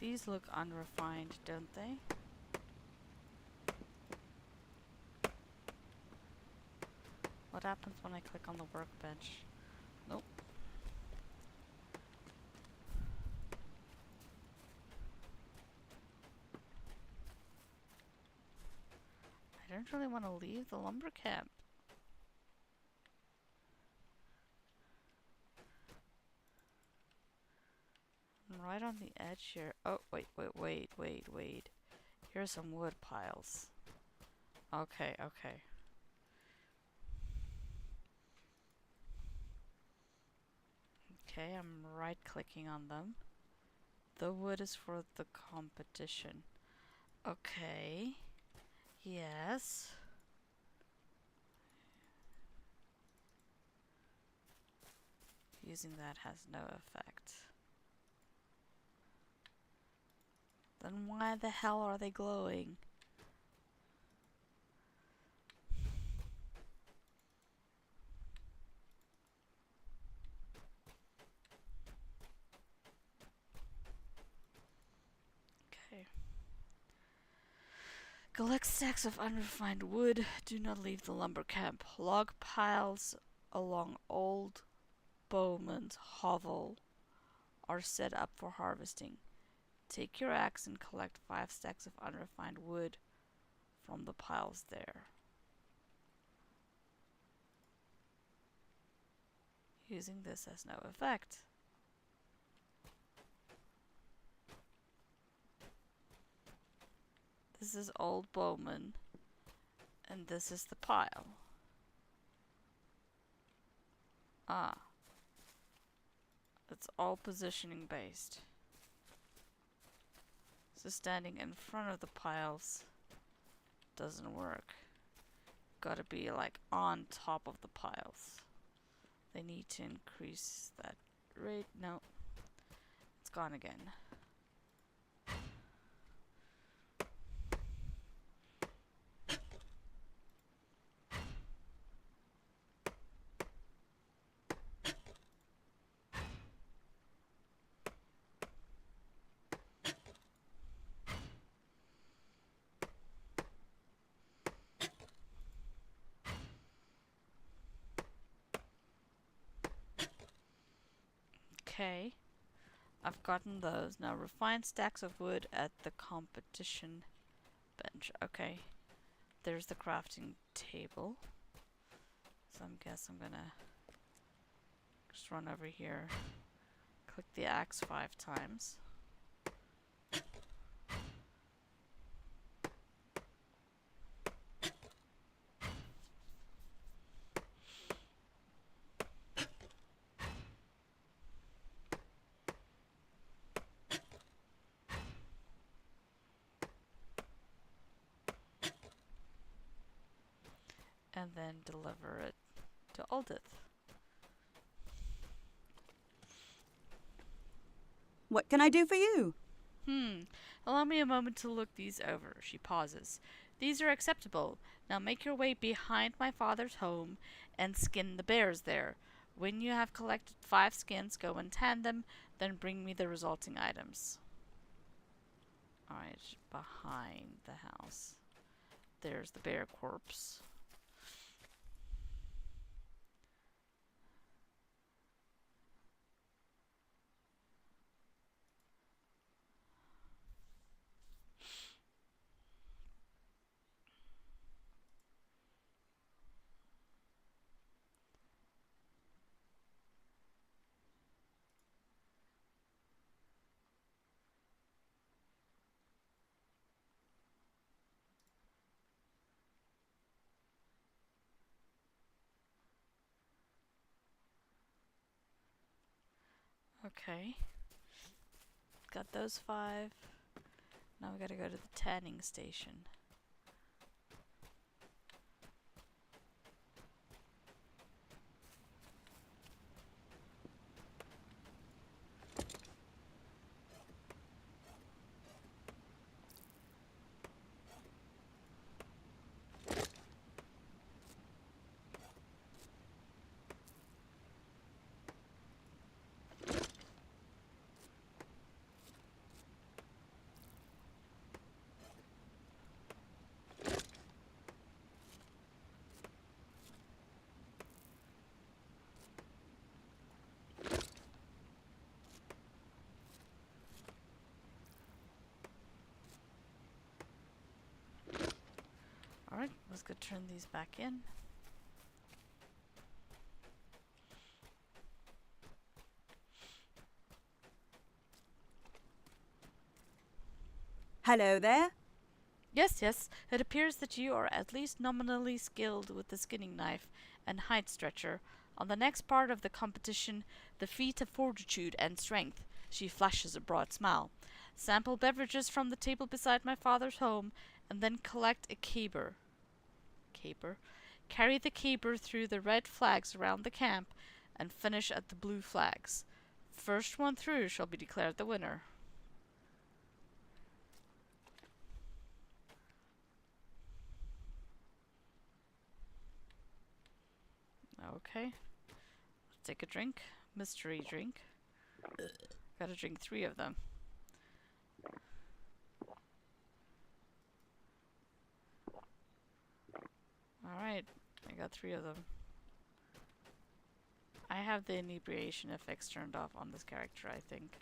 These look unrefined, don't they? What happens when I click on the workbench? Nope. I don't really want to leave the lumber camp. I'm right on the edge here. Oh, wait. Here's some wood piles. Okay. Okay, I'm right clicking on them. The wood is for the competition. Okay. Yes. Using that has no effect. Then why the hell are they glowing? Okay. Collect stacks of unrefined wood. Do not leave the lumber camp. Log piles along old Bowman's hovel are set up for harvesting. Take your axe and collect 5 stacks of unrefined wood from the piles there. Using this has no effect. This is Old Bowman, and this is the pile. Ah. It's all positioning based. So standing in front of the piles doesn't work. Gotta be like on top of the piles. They need to increase that rate. No. It's gone again. Okay. I've gotten those. Now refine stacks of wood at the competition bench. Okay. There's the crafting table. So I guess I'm gonna just run over here. Click the axe 5 times. And then deliver it to Aldith. What can I do for you? Allow me a moment to look these over. She pauses. These are acceptable. Now make your way behind my father's home and skin the bears there. When you have collected 5 skins, go and tan them, then bring me the resulting items. Alright, behind the house. There's the bear corpse. Okay. Got those 5. Now we gotta go to the tanning station. Alright, let's go turn these back in. Hello there. Yes, yes, it appears that you are at least nominally skilled with the skinning knife and height stretcher. On the next part of the competition, the feat of fortitude and strength. She flashes a broad smile. Sample beverages from the table beside my father's home, and then collect a caber. Caber? Carry the caber through the red flags around the camp, and finish at the blue flags. First one through shall be declared the winner. Okay. Let's take a drink. Mystery drink. Gotta drink 3 of them. Alright, I got 3 of them. I have the inebriation effects turned off on this character, I think.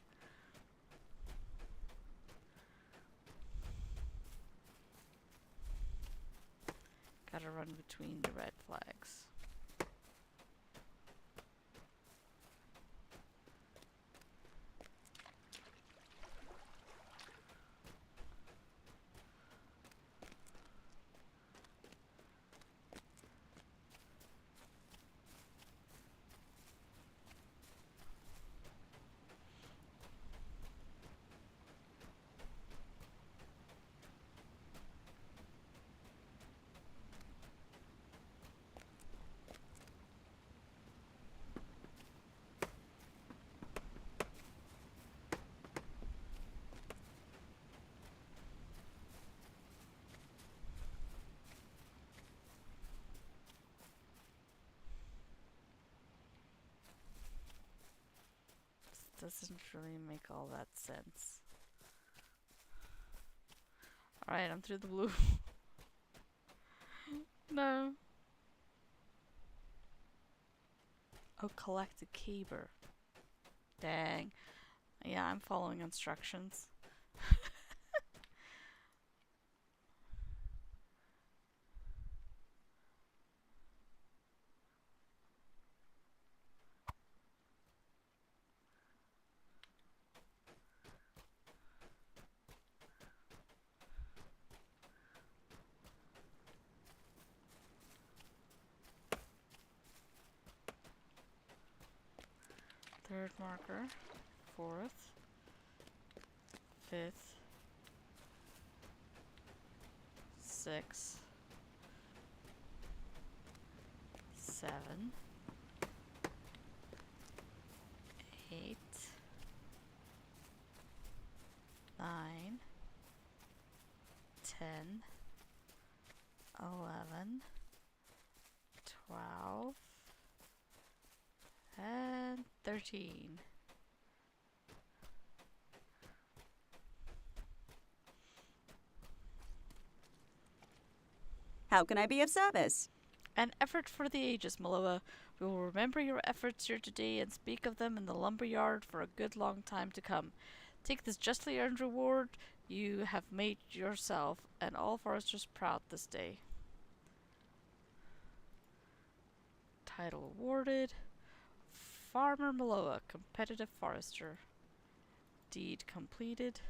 Gotta run between the red flags. Doesn't really make all that sense. Alright, I'm through the blue. No. Oh, collect a caber. Dang. Yeah, I'm following instructions. Third marker, 4th, 5th, 6th, 7, 8, 9, 10, 11, 12, and 13. How can I be of service? An effort for the ages, Miloa. We will remember your efforts here today and speak of them in the lumber yard for a good long time to come. Take this justly earned reward you have made yourself and all foresters proud this day. Title awarded. Farmer Miloa, competitive forester. Deed completed.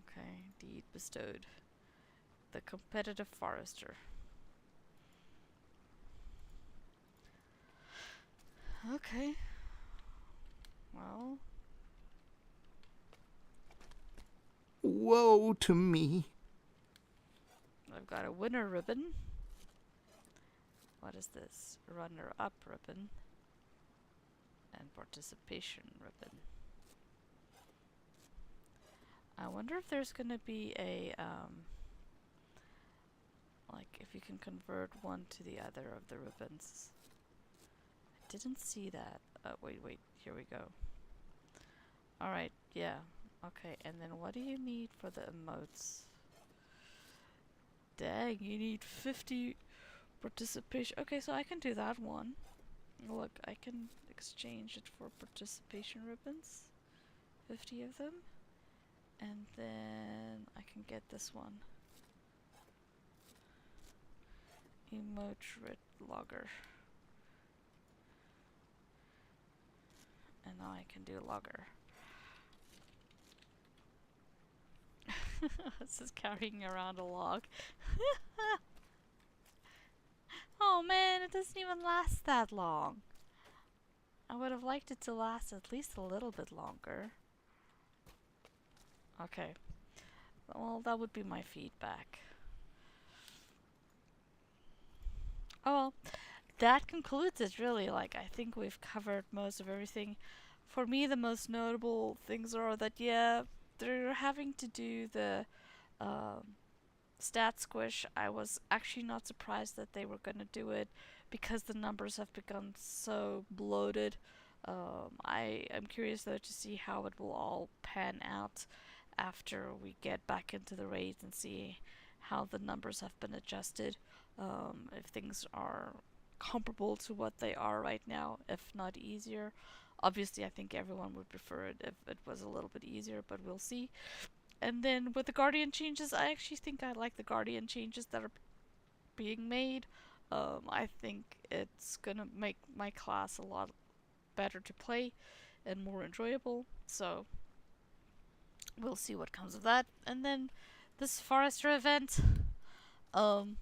Okay, deed bestowed. The competitive forester. Okay. Well, Woe to me. I've got a winner ribbon. What is this? Runner-up ribbon. And participation ribbon. I wonder if there's gonna be a, like if you can convert one to the other of the ribbons. I didn't see that. Wait, here we go. Alright, yeah. Okay, and then what do you need for the emotes? Dang, you need 50 participation. Okay, so I can do that one. Look, I can exchange it for participation ribbons. 50 of them. And then I can get this one. Emote logger. And now I can do logger. This is carrying around a log. Oh man, it doesn't even last that long. I would have liked it to last at least a little bit longer. Okay. Well, that would be my feedback. Oh well, that concludes it really. Like, I think we've covered most of everything. For me, the most notable things are that, yeah, they're having to do the stat squish. I was actually not surprised that they were going to do it because the numbers have become so bloated. I am curious though to see how it will all pan out after we get back into the raids and see how the numbers have been adjusted. If things are comparable to what they are right now, if not easier. Obviously, I think everyone would prefer it if it was a little bit easier, but we'll see. And then with the Guardian changes, I actually think I like the Guardian changes that are being made. I think it's gonna make my class a lot better to play and more enjoyable. So we'll see what comes of that. And then this Forester event, um,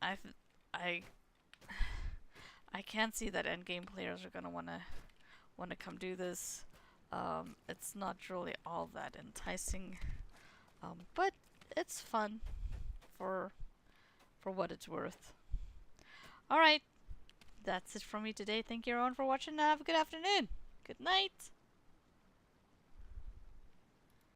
I I I can't see that endgame players are gonna wanna come do this. It's not really all that enticing, but it's fun for what it's worth. All right, that's it from me today. Thank you everyone for watching and have a good afternoon. Good night.